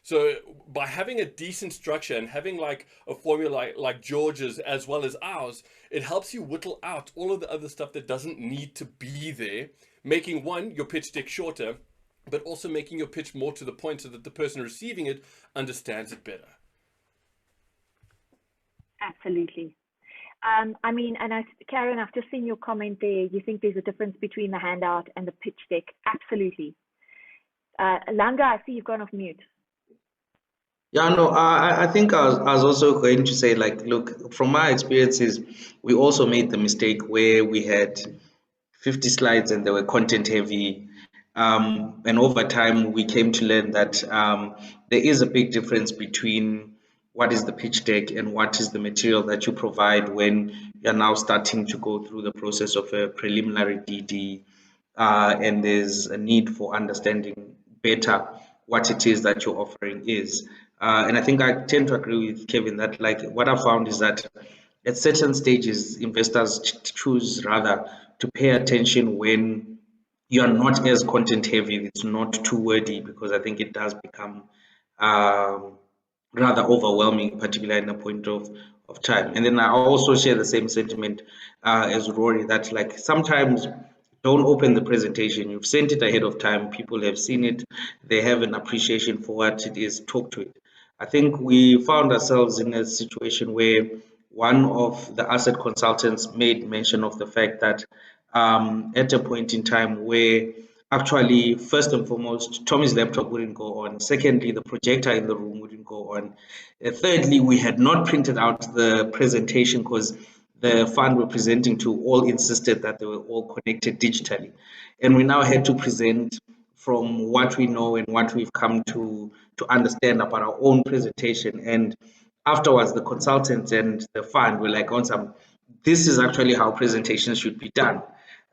So by having a decent structure and having like a formula like George's as well as ours, it helps you whittle out all of the other stuff that doesn't need to be there, making your pitch deck shorter, but also making your pitch more to the point so that the person receiving it understands it better. Absolutely. I mean, and Karen, I've just seen your comment there. You think there's a difference between the handout and the pitch deck? Absolutely. Langa, I see you've gone off mute. Yeah, no, I think I was also going to say, like, look, from my experiences, we also made the mistake where we had 50 slides and they were content heavy. And over time, we came to learn that there is a big difference between what is the pitch deck and what is the material that you provide when you're now starting to go through the process of a preliminary DD, and there's a need for understanding better what it is that your offering is. And I think I tend to agree with Kevin that, like, what I found is that at certain stages, investors choose rather to pay attention when you are not as content heavy, it's not too wordy, because I think it does become rather overwhelming, particularly in a point of time. And then I also share the same sentiment as Rory, that, like, sometimes don't open the presentation. You've sent it ahead of time. People have seen it. They have an appreciation for what it is. Talk to it. I think we found ourselves in a situation where one of the asset consultants made mention of the fact that at a point in time where actually, first and foremost, Tommy's laptop wouldn't go on. Secondly, the projector in the room wouldn't go on. Thirdly, we had not printed out the presentation because the fund we're presenting to all insisted that they were all connected digitally. And we now had to present from what we know and what we've come to understand about our own presentation. And afterwards, the consultants and the fund were like, this is actually how presentations should be done.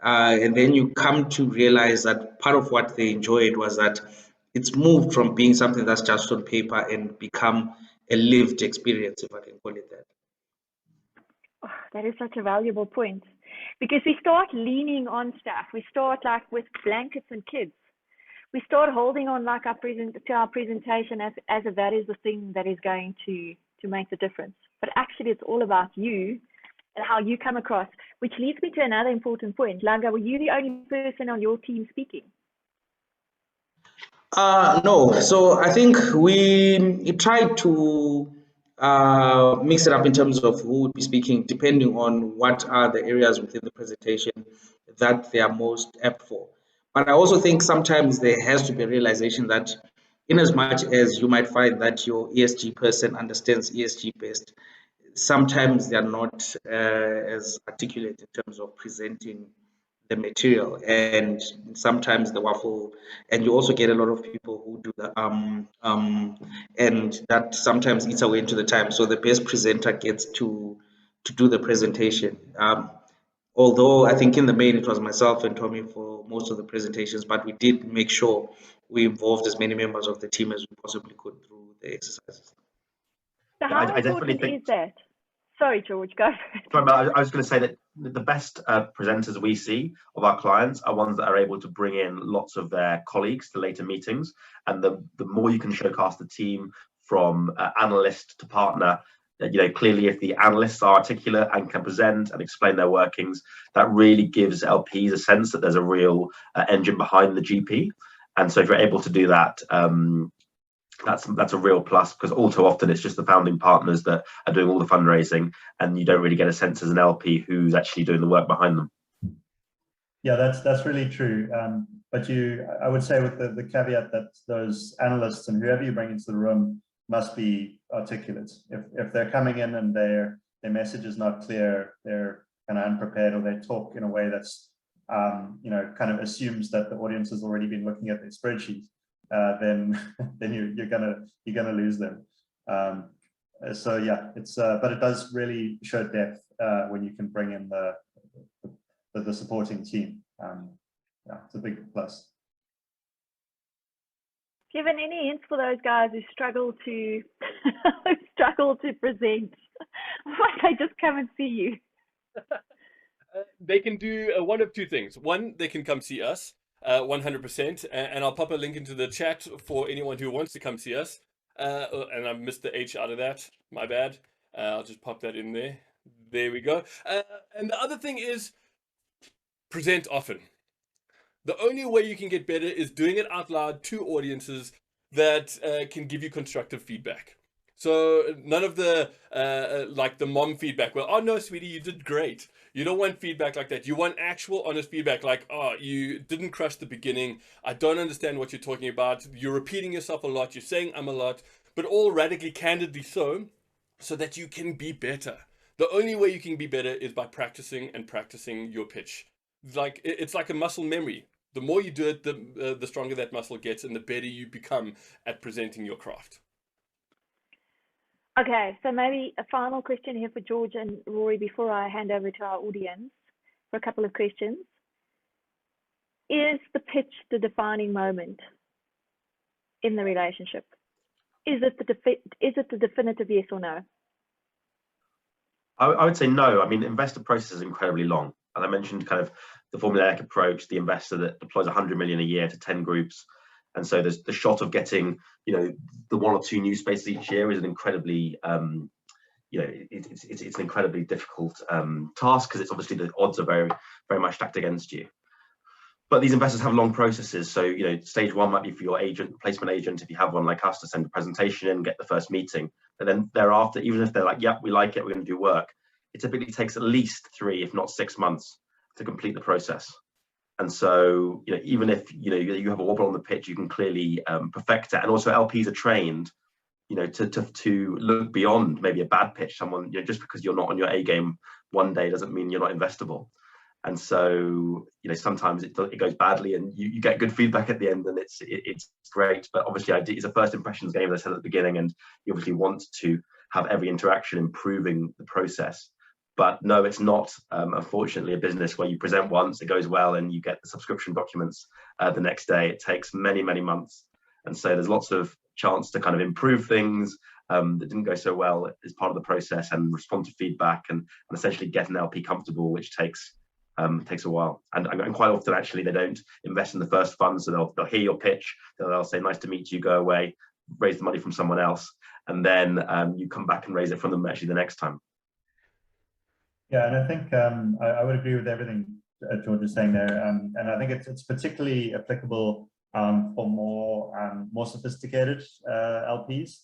And then you come to realize that part of what they enjoyed was that it's moved from being something that's just on paper and become a lived experience, if I can call it that. Oh, that is such a valuable point, because we start leaning on stuff. We start like with blankets and kids. We start holding on like our presentation as if that is the thing that is going to make the difference. But actually, it's all about you and how you come across, which leads me to another important point. Langa, were you the only person on your team speaking? No. So I think we tried to mix it up in terms of who would be speaking, depending on what are the areas within the presentation that they are most apt for. But I also think sometimes there has to be a realization that in as much as you might find that your ESG person understands ESG best, sometimes they are not as articulate in terms of presenting the material, and sometimes the waffle, and you also get a lot of people who do the and that sometimes eats away into the time. So the best presenter gets to do the presentation. although I think in the main it was myself and Tommy for most of the presentations, but we did make sure we involved as many members of the team as we possibly could through the exercises. So how I definitely important think. is that? Sorry, George, go. Sorry, but I was going to say that the best presenters we see of our clients are ones that are able to bring in lots of their colleagues to later meetings. And the more you can showcase the team from analyst to partner, clearly if the analysts are articulate and can present and explain their workings, that really gives LPs a sense that there's a real engine behind the GP. And so if you're able to do that, that's a real plus, because all too often it's just the founding partners that are doing all the fundraising, and you don't really get a sense as an LP who's actually doing the work behind them. Yeah, that's really true. But I would say with the caveat that those analysts and whoever you bring into the room must be articulate. If they're coming in and their message is not clear, they're kind of unprepared, or they talk in a way that's kind of assumes that the audience has already been looking at their spreadsheet, then you're gonna lose them. So yeah, it's but it does really show depth when you can bring in the supporting team. Yeah, it's a big plus. Do you have any hints for those guys who struggle to present? Why they just come and see you? They can do one of two things. One, they can come see us, 100%, and I'll pop a link into the chat for anyone who wants to come see us. And I missed the H out of that. My bad. I'll just pop that in there. There we go. And the other thing is present often. The only way you can get better is doing it out loud to audiences that can give you constructive feedback. So none of the like the mom feedback. Well, oh no, sweetie, you did great. You don't want feedback like that. You want actual honest feedback like, oh, you didn't crush the beginning. I don't understand what you're talking about. You're repeating yourself a lot. You're saying a lot, but all radically candidly so that you can be better. The only way you can be better is by practicing and practicing your pitch. Like it's like a muscle memory. The more you do it, the stronger that muscle gets, and the better you become at presenting your craft. Okay, so maybe a final question here for George and Rory before I hand over to our audience for a couple of questions. Is the pitch the defining moment in the relationship? Is it the definitive yes or no? I would say no. I mean, investor process is incredibly long. As I mentioned, kind of the formulaic approach, the investor that deploys 100 million a year to 10 groups. And so there's the shot of getting, the 1 or 2 new spaces each year is an incredibly, it's an incredibly difficult task, because it's obviously the odds are very, very much stacked against you. But these investors have long processes. So, stage 1 might be for your agent, placement agent, if you have one like us, to send a presentation in, get the first meeting. And then thereafter, even if they're like, yeah, we like it, we're going to do work, it typically takes at least 3, if not 6 months to complete the process. And so, even if, you have a wobble on the pitch, you can clearly perfect it. And also LPs are trained, to look beyond maybe a bad pitch. Someone, just because you're not on your A game one day doesn't mean you're not investable. And so, sometimes it goes badly and you get good feedback at the end, and it's great. But obviously it's a first impressions game, as I said at the beginning, and you obviously want to have every interaction improving the process. But no, it's not, unfortunately, a business where you present once, it goes well, and you get the subscription documents the next day. It takes many, many months. And so there's lots of chance to kind of improve things that didn't go so well as part of the process, and respond to feedback and essentially get an LP comfortable, which takes a while. And quite often, actually, they don't invest in the first fund. So they'll hear your pitch, they'll say, nice to meet you, go away, raise the money from someone else. And then you come back and raise it from them actually the next time. Yeah, and I think I would agree with everything George is saying there, and I think it's particularly applicable for more sophisticated LPs,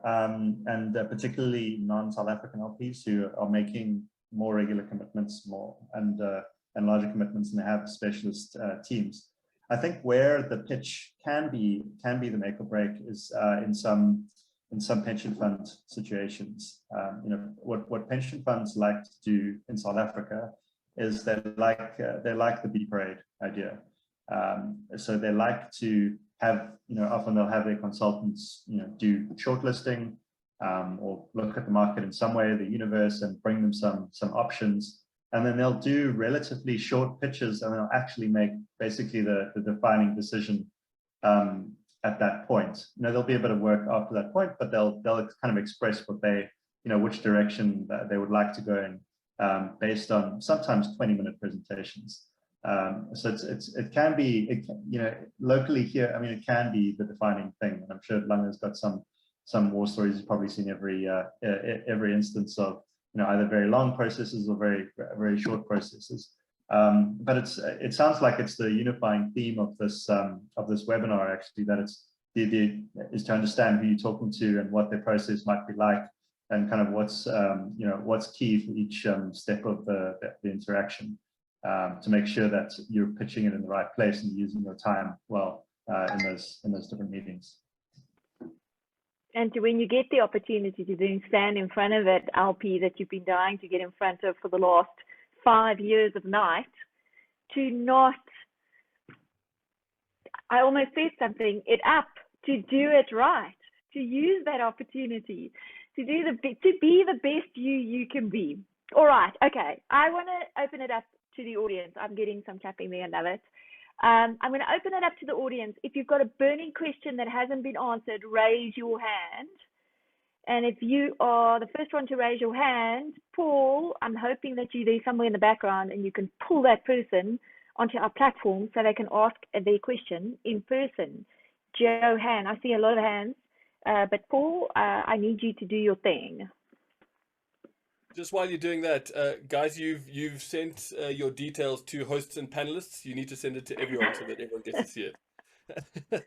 and particularly non-South African LPs who are making more regular commitments, and larger commitments, and they have specialist teams. I think where the pitch can be the make or break is in some pension fund situations. What pension funds like to do in South Africa is they like the B parade idea. So they like to have, often they'll have their consultants, do shortlisting, or look at the market in some way, the universe, and bring them some options. and then they'll do relatively short pitches, and they'll actually make basically the defining decision at that point. There'll be a bit of work after that point, but they'll kind of express what they, which direction they would like to go in, based on sometimes 20-minute presentations. So it can be, locally here, I mean, it can be the defining thing. And I'm sure Lange's got some war stories. He's probably seen every instance of, either very long processes or very short processes. But it sounds like it's the unifying theme of this webinar, actually, that is to understand who you're talking to and what their process might be like, and kind of what's key for each step of the interaction, to make sure that you're pitching it in the right place and using your time well in those different meetings. And when you get the opportunity to then stand in front of that LP that you've been dying to get in front of for the last 5 years of night, to not, I almost said something, it up, to do it right, to use that opportunity, to be the best you can be. All right, okay, I want to open it up to the audience. I'm getting some clapping there, I love it. I'm going to open it up to the audience. If you've got a burning question that hasn't been answered, raise your hand. And if you are the first one to raise your hand, Paul, I'm hoping that you're there somewhere in the background and you can pull that person onto our platform so they can ask their question in person. Johan, I see a lot of hands, but Paul, I need you to do your thing. Just while you're doing that, guys, you've sent your details to hosts and panelists. You need to send it to everyone so that everyone gets to see it.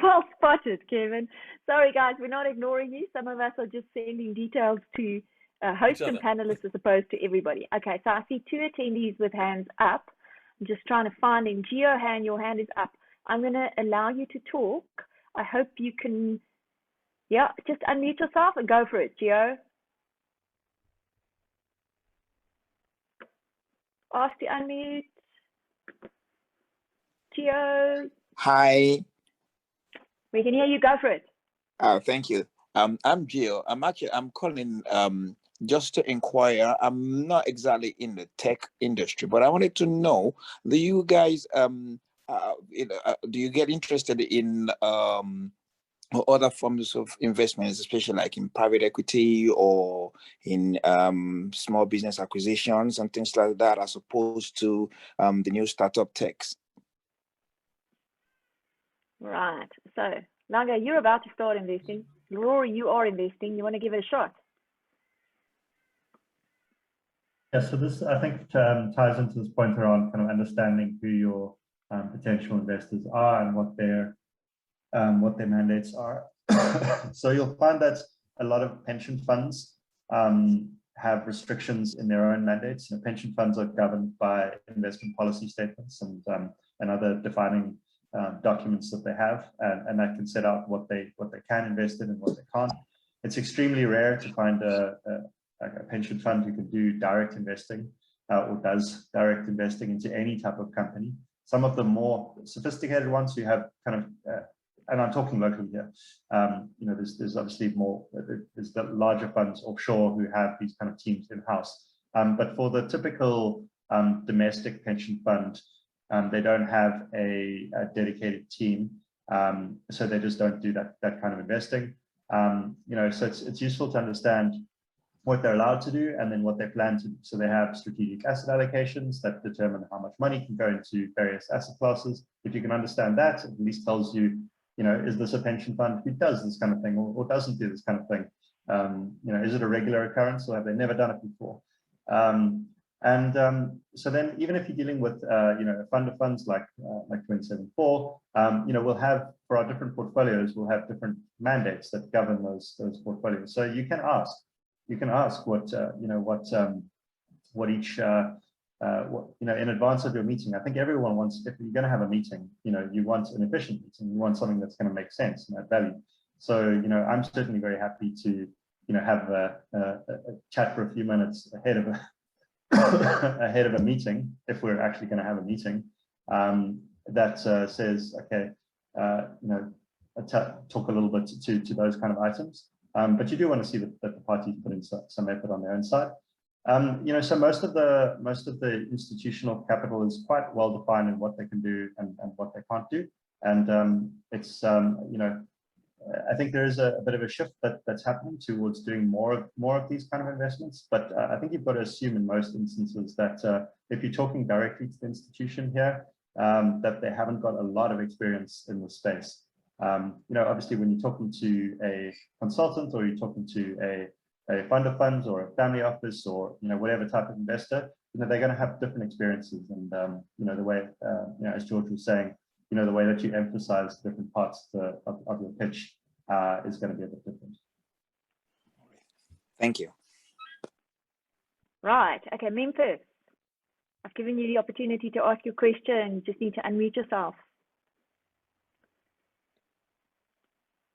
Well spotted, Kevin. Sorry, guys, we're not ignoring you. Some of us are just sending details to hosts and panelists as opposed to everybody. Okay, so I see 2 attendees with hands up. I'm just trying to find him. Geohan, your hand is up. I'm going to allow you to talk. I hope you can, just unmute yourself and go for it, Geo. Ask to unmute. Geo. Hi. We can hear you. Go for it. Thank you. I'm Gio. I'm calling just to inquire. I'm not exactly in the tech industry, but I wanted to know, do you guys do you get interested in other forms of investments, especially like in private equity or in small business acquisitions and things like that, as opposed to the new startup techs? Right. So, Lange, you're about to start investing. Rory, you are investing. You want to give it a shot? Yeah, so this, I think, ties into this point around kind of understanding who your potential investors are and what their mandates are. So you'll find that a lot of pension funds have restrictions in their own mandates. Pension funds are governed by investment policy statements and other defining documents that they have, and that can set out what they can invest in and what they can't. It's extremely rare to find a pension fund who can do direct investing or does direct investing into any type of company. Some of the more sophisticated ones who have kind of and I'm talking locally here, there's obviously more, there's the larger funds offshore who have these kind of teams in-house. But for the typical domestic pension fund, they don't have a dedicated team, so they just don't do that kind of investing. So it's useful to understand what they're allowed to do and then what they plan to do. So they have strategic asset allocations that determine how much money can go into various asset classes. If you can understand that, it at least tells you, is this a pension fund who does this kind of thing or doesn't do this kind of thing? Is it a regular occurrence or have they never done it before? So then, even if you're dealing with, a fund of funds like 274, we'll have, for our different portfolios, we'll have different mandates that govern those portfolios. So you can ask what each in advance of your meeting. I think everyone wants, if you're going to have a meeting, you want an efficient meeting, you want something that's going to make sense and add value. So I'm certainly very happy to have a chat for a few minutes ahead of a meeting, if we're actually going to have a meeting, that says, okay, talk a little bit to those kind of items. But you do want to see that the parties put in some effort on their own side. So most of the institutional capital is quite well defined in what they can do and what they can't do. And I think there is a bit of a shift that's happening towards doing more of these kind of investments. But I think you've got to assume in most instances that if you're talking directly to the institution here, that they haven't got a lot of experience in the space. Obviously, when you're talking to a consultant or you're talking to a fund of funds or a family office or whatever type of investor, they're going to have different experiences. And the way as George was saying, the way that you emphasize different parts of your pitch is going to be a bit different. Thank you. Right. Okay, Memphis. I've given you the opportunity to ask your question. You just need to unmute yourself.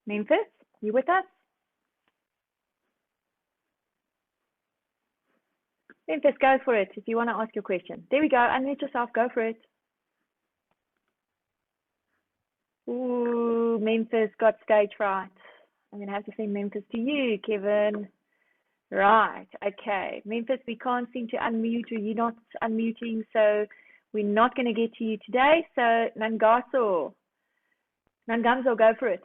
Memphis, you with us? Memphis, go for it if you want to ask your question. There we go. Unmute yourself. Go for it. Ooh, Memphis got stage fright. I'm going to have to send Memphis to you, Kevin. Right. Okay. Memphis, we can't seem to unmute you. You're not unmuting, so we're not going to get to you today. So Nangamzo, go for it.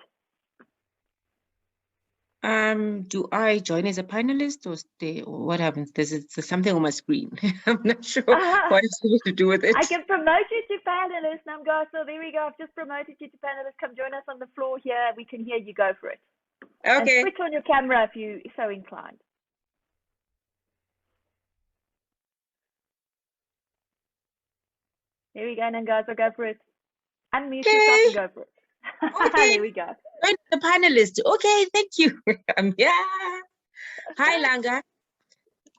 Do I join as a panelist or stay, or what happens? There's something on my screen. I'm not sure what I'm supposed to do with it. I can promote you to panelist, Nangamzo. There we go. I've just promoted you to panelist. Come join us on the floor here. We can hear you. Go for it. Okay. And switch on your camera if you're so inclined. There we go, Nangamzo. Go for it. Unmute yourself and go for it. Okay. There we go. The panelist. Okay, thank you. I'm here. Hi, Langa.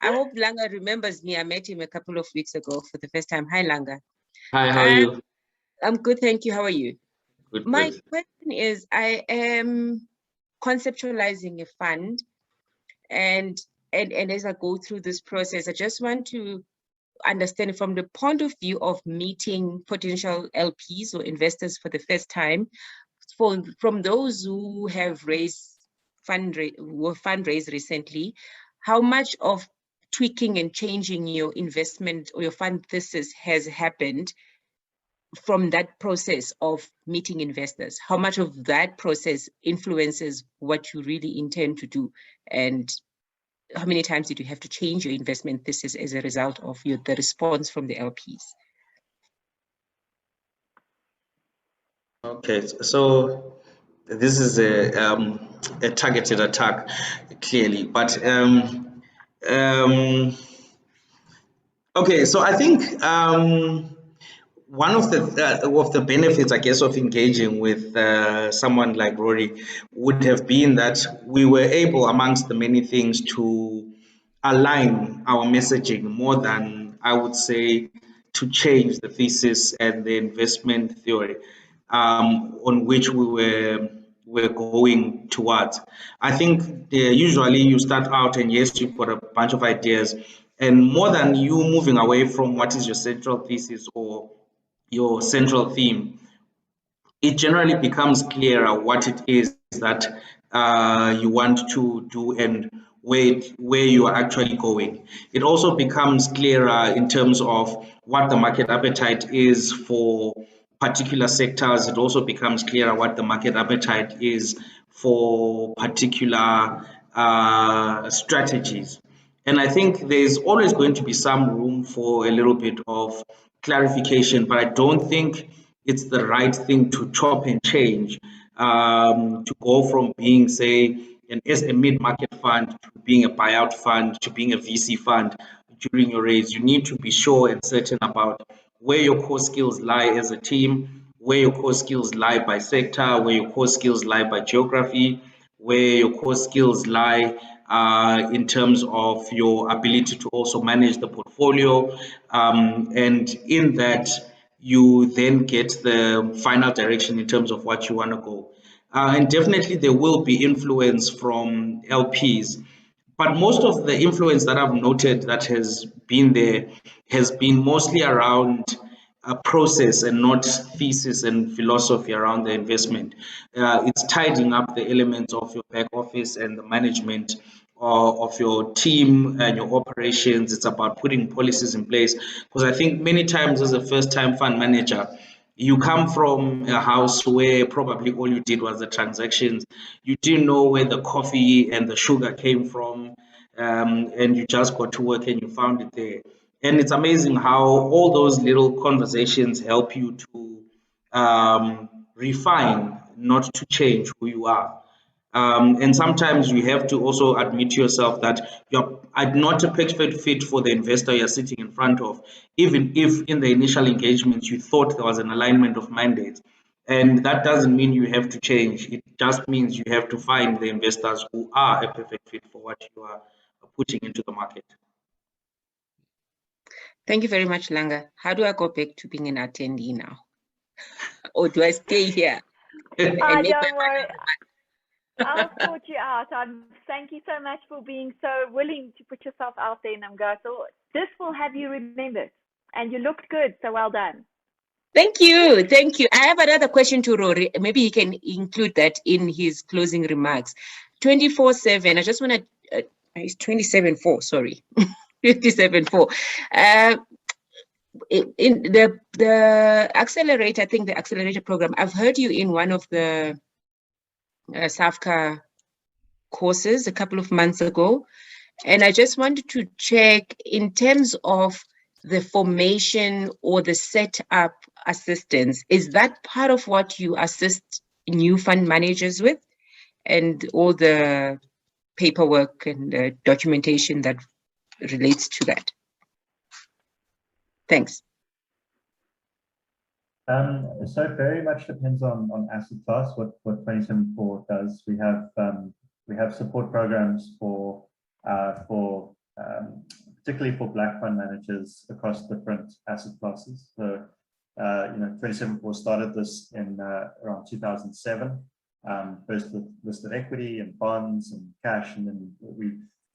I hope Langa remembers me. I met him a couple of weeks ago for the first time. Hi, Langa. Hi, how are you? I'm good, thank you. How are you? Good. My Good. question is, I am conceptualizing a fund, and as I go through this process, I just want to understand from the point of view of meeting potential LPs or investors for the first time, from those who have fundraised recently, how much of tweaking and changing your investment or your fund thesis has happened from that process of meeting investors? How much of that process influences what you really intend to do? And how many times did you have to change your investment thesis as a result of the response from the LPs? Okay, so this is a targeted attack, clearly, but okay, so I think one of the benefits, I guess, of engaging with someone like Rory would have been that we were able, amongst the many things, to align our messaging more than, I would say, to change the thesis and the investment theory on which we were going towards. I think usually you start out and yes, you've got a bunch of ideas, and more than you moving away from what is your central thesis or your central theme, it generally becomes clearer what it is that you want to do and where you are actually going. It also becomes clearer in terms of what the market appetite is for particular sectors. It also becomes clearer what the market appetite is for particular strategies. And I think there's always going to be some room for a little bit of clarification, but I don't think it's the right thing to chop and change, to go from being, say, a mid-market fund to being a buyout fund to being a VC fund during your raise. You need to be sure and certain about where your core skills lie as a team, where your core skills lie by sector, where your core skills lie by geography, where your core skills lie in terms of your ability to also manage the portfolio. And in that, you then get the final direction in terms of what you want to go. And definitely there will be influence from LPs. But most of the influence that I've noted that has been there has been mostly around a process and not thesis and philosophy around the investment. It's tidying up the elements of your back office and the management of your team and your operations. It's about putting policies in place. Because I think many times as a first-time fund manager, you come from a house where probably all you did was the transactions. You didn't know where the coffee and the sugar came from, and you just got to work and you found it there. And it's amazing how all those little conversations help you to refine, not to change who you are. And sometimes you have to also admit to yourself that you're not a perfect fit for the investor you're sitting in front of, even if in the initial engagement you thought there was an alignment of mandates. And that doesn't mean you have to change. It just means you have to find the investors who are a perfect fit for what you are putting into the market. Thank you very much, Langa. How do I go back to being an attendee now? Or do I stay here? Don't worry. I'll sort you out. Thank you so much for being so willing to put yourself out there, Namgato. This will have you remembered. And you looked good, so well done. Thank you. Thank you. I have another question to Rory. Maybe he can include that in his closing remarks. 24/7. I just want to, it's 27/4, sorry. 57/4. In the accelerator, I think the accelerator program, I've heard you in one of the SAFCA courses a couple of months ago. And I just wanted to check in terms of the formation or the setup assistance, is that part of what you assist new fund managers with, and all the paperwork and the documentation that relates to that? Thanks. So it very much depends on asset class, what 27/4 does. We have support programs for particularly for Black fund managers across different asset classes. So 27/4 started this in around 2007, first with listed equity and bonds and cash, and then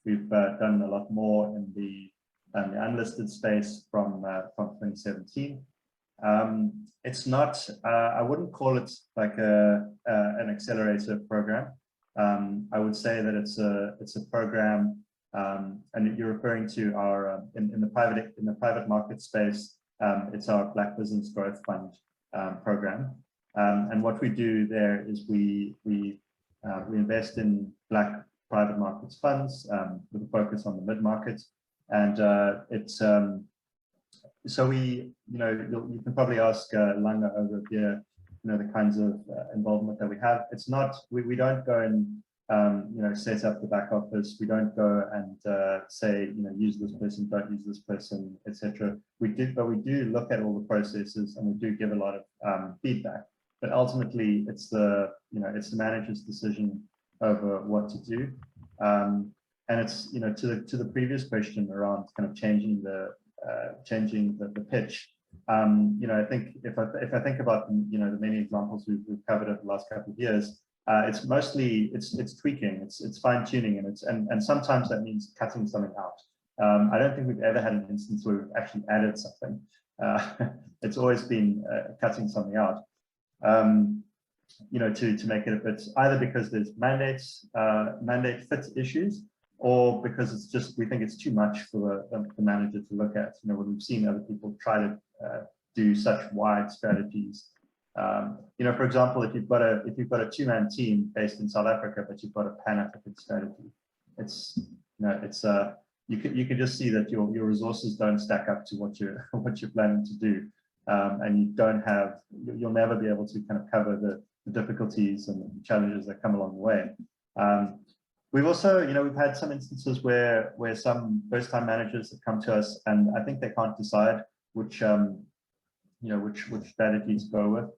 we've done a lot more in the unlisted space from 2017. It's not, I wouldn't call it like an accelerator program. I would say that it's a program, and you're referring to our in the private market space. It's our Black Business Growth Fund program, and what we do there is we invest in Black private markets funds with a focus on the mid market, and it's so we, you can probably ask Langa over here, the kinds of involvement that we have. It's not, we don't go and, set up the back office. We don't go and say, use this person, don't use this person, etc. But we do look at all the processes, and we do give a lot of feedback. But ultimately, it's the manager's decision over what to do. And it's, to the previous question around kind of changing the pitch. I think if I think about the many examples we've covered over the last couple of years, it's mostly it's tweaking, it's fine tuning, and sometimes that means cutting something out. I don't think we've ever had an instance where we've actually added something. It's always been cutting something out. To make it a bit, either because there's mandate fit issues, or because it's just, we think it's too much for the manager to look at. When we've seen other people try to do such wide strategies. For example, if you've got a two-man team based in South Africa, but you've got a Pan-African strategy, you can just see that your resources don't stack up to what you're planning to do, and you'll never be able to kind of cover the difficulties and the challenges that come along the way. We've also, we've had some instances where some first-time managers have come to us, and I think they can't decide which strategies to go with.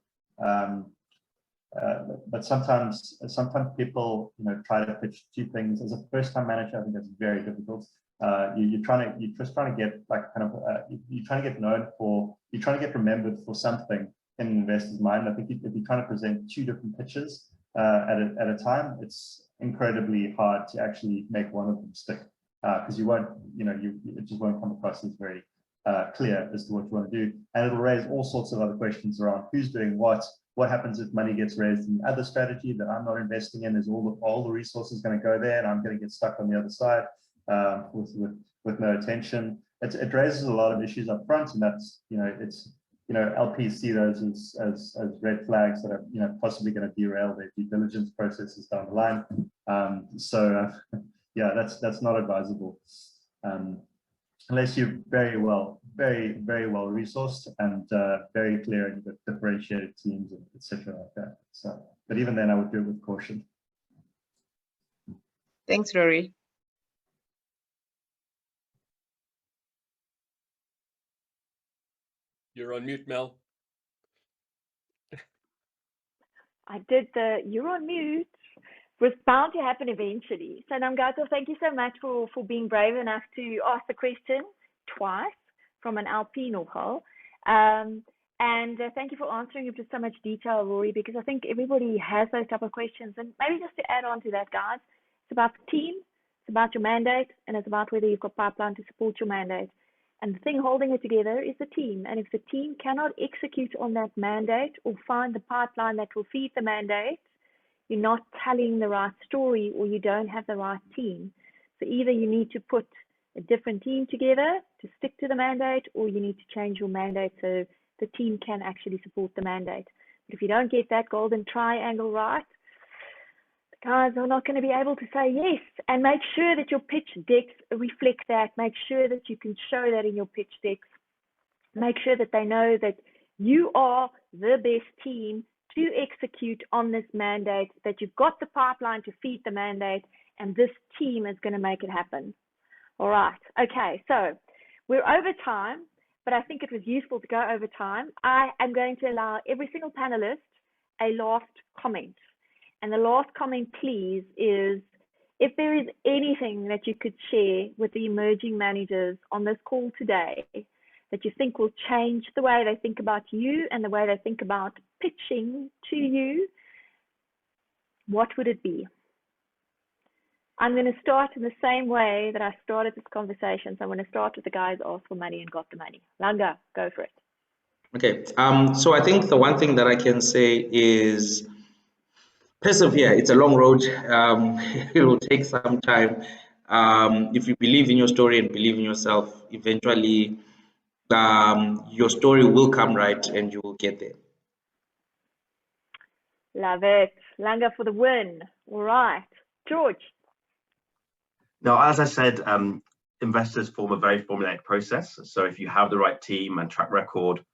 But sometimes people, try to pitch two things. As a first-time manager, I think that's very difficult. You're just trying to get you're trying to get known for, you're trying to get remembered for something in an investor's mind. I think if you're trying to present two different pitches at a time, it's incredibly hard to actually make one of them stick, because you won't, it just won't come across as very clear as to what you want to do, and it'll raise all sorts of other questions around who's doing what, what happens if money gets raised in the other strategy that I'm not investing in? Is all the resources going to go there, and I'm going to get stuck on the other side with no attention? It raises a lot of issues up front, and that's, LPs see those as red flags that are, possibly going to derail their due diligence processes down the line. Yeah, that's not advisable unless you're very well resourced and very clear and you've got differentiated teams, etc. like that. So, but even then, I would do it with caution. Thanks, Rory. You're on mute, Mel. I did you're on mute. Was bound to happen eventually. So Namgato, thank you so much for being brave enough to ask the question twice from an LP nogal. And thank you for answering it with so much detail, Rory, because I think everybody has those type of questions. And maybe just to add on to that, guys, it's about the team, it's about your mandate, and it's about whether you've got pipeline to support your mandate. And the thing holding it together is the team. And if the team cannot execute on that mandate or find the pipeline that will feed the mandate, you're not telling the right story, or you don't have the right team. So either you need to put a different team together to stick to the mandate, or you need to change your mandate so the team can actually support the mandate. But if you don't get that golden triangle right, the guys are not going to be able to say yes. And make sure that your pitch decks reflect that. Make sure that you can show that in your pitch decks. Make sure that they know that you are the best team to execute on this mandate, that you've got the pipeline to feed the mandate, and this team is going to make it happen. All right. Okay. So we're over time, but I think it was useful to go over time. I am going to allow every single panelist a last comment. And the last comment, please, is if there is anything that you could share with the emerging managers on this call today that you think will change the way they think about you and the way they think about pitching to you, what would it be? I'm going to start in the same way that I started this conversation. So I'm going to start with the guys who asked for money and got the money. Langa, go for it. Okay. So I think the one thing that I can say is persevere. It's a long road. It will take some time. If you believe in your story and believe in yourself, eventually your story will come right and you will get there. Love it. Langa for the win. All right. George. Now, as I said, investors form a very formulaic process. So if you have the right team and track record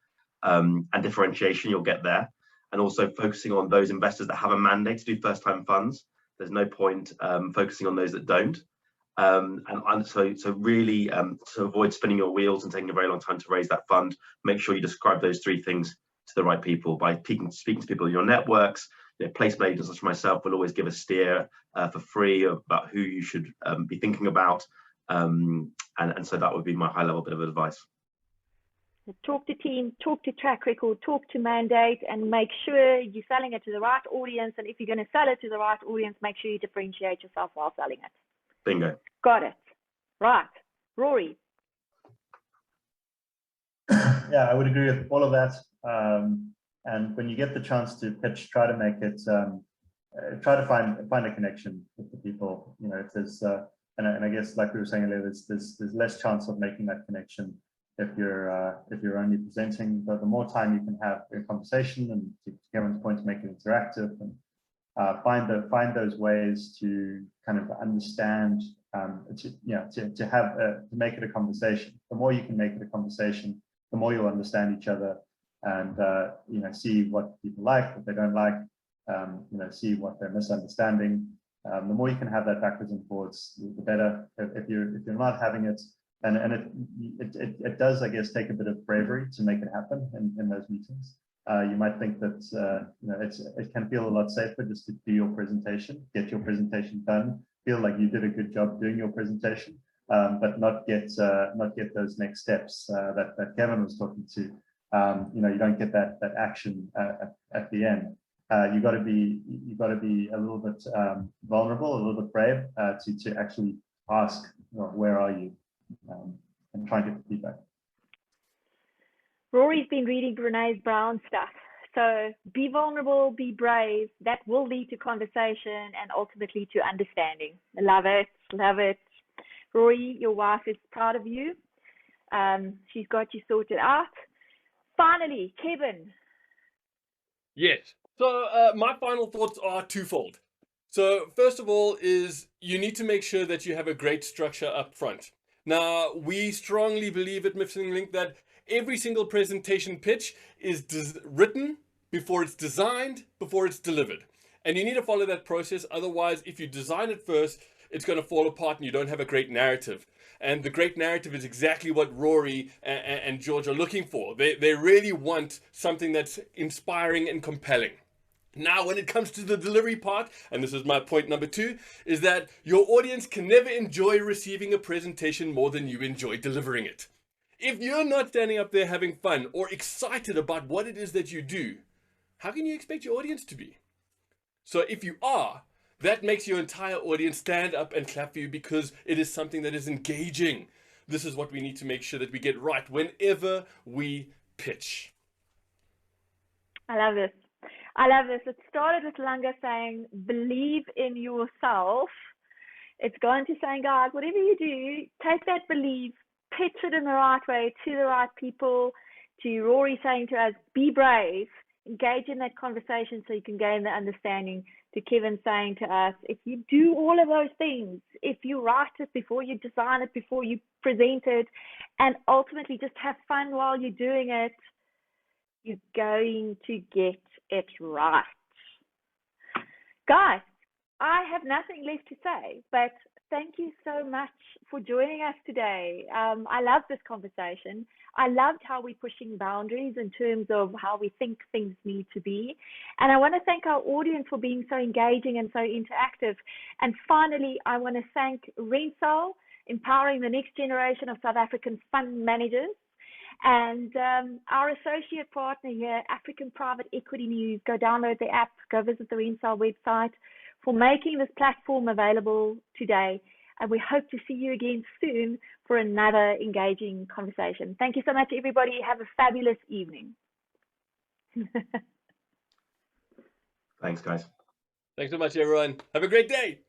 and differentiation, you'll get there. And also focusing on those investors that have a mandate to do first-time funds. There's no point focusing on those that don't. And so really to avoid spinning your wheels and taking a very long time to raise that fund, make sure you describe those three things to the right people by speaking to people in your networks. Placement agents such as myself will always give a steer for free about who you should be thinking about. And so that would be my high level bit of advice. Talk to team, talk to track record, talk to mandate, and make sure you're selling it to the right audience. And if you're going to sell it to the right audience, make sure you differentiate yourself while selling it. Bingo. Got it. Right. Rory. Yeah, I would agree with all of that. And when you get the chance to pitch, try to make it, try to find a connection with the people. If there's, and I guess like we were saying earlier, there's less chance of making that connection if you're only presenting. But the more time you can have a conversation, and to Kevin's point, to make it interactive, and find those ways to kind of understand, to make it a conversation. The more you can make it a conversation, the more you'll understand each other, and see what people like, what they don't like, see what they're misunderstanding. The more you can have that backwards and forwards, the better. If you're not having it, and it does, I guess, take a bit of bravery to make it happen in those meetings. You might think that it can feel a lot safer just to do your presentation, get your presentation done, feel like you did a good job doing your presentation, but not get those next steps that Kevin was talking to. You don't get that action at the end. You got to be a little bit vulnerable, a little bit brave to actually ask, where are you, and try and get the feedback. Rory's been reading Brené Brown stuff. So be vulnerable, be brave. That will lead to conversation and ultimately to understanding. Love it, love it. Rory, your wife is proud of you. She's got you sorted out. Finally, Kevin. Yes. So my final thoughts are twofold. So first of all is you need to make sure that you have a great structure up front. Now, we strongly believe at Missing Link that every single presentation pitch is written before it's designed, before it's delivered. And you need to follow that process. Otherwise, if you design it first, it's going to fall apart and you don't have a great narrative. And the great narrative is exactly what Rory and George are looking for. They really want something that's inspiring and compelling. Now, when it comes to the delivery part, and this is my point number 2, is that your audience can never enjoy receiving a presentation more than you enjoy delivering it. If you're not standing up there having fun or excited about what it is that you do, how can you expect your audience to be? So if you are, that makes your entire audience stand up and clap for you because it is something that is engaging. This is what we need to make sure that we get right whenever we pitch. I love this. I love this. It started with Langa saying, believe in yourself. It's gone to saying, guys, whatever you do, take that belief, pitch it in the right way to the right people, to Rory saying to us, be brave, engage in that conversation so you can gain the understanding, to Kevin saying to us, if you do all of those things, if you write it before you design it, before you present it, and ultimately just have fun while you're doing it, you're going to get it right. Guys, I have nothing left to say, but thank you so much for joining us today. I love this conversation. I loved how we're pushing boundaries in terms of how we think things need to be. And I want to thank our audience for being so engaging and so interactive. And finally, I want to thank Rencell, empowering the next generation of South African fund managers. And our associate partner here, African Private Equity News, go download the app, go visit the Rencell website, for making this platform available today. And we hope to see you again soon for another engaging conversation. Thank you so much, everybody. Have a fabulous evening. Thanks, guys. Thanks so much, everyone. Have a great day.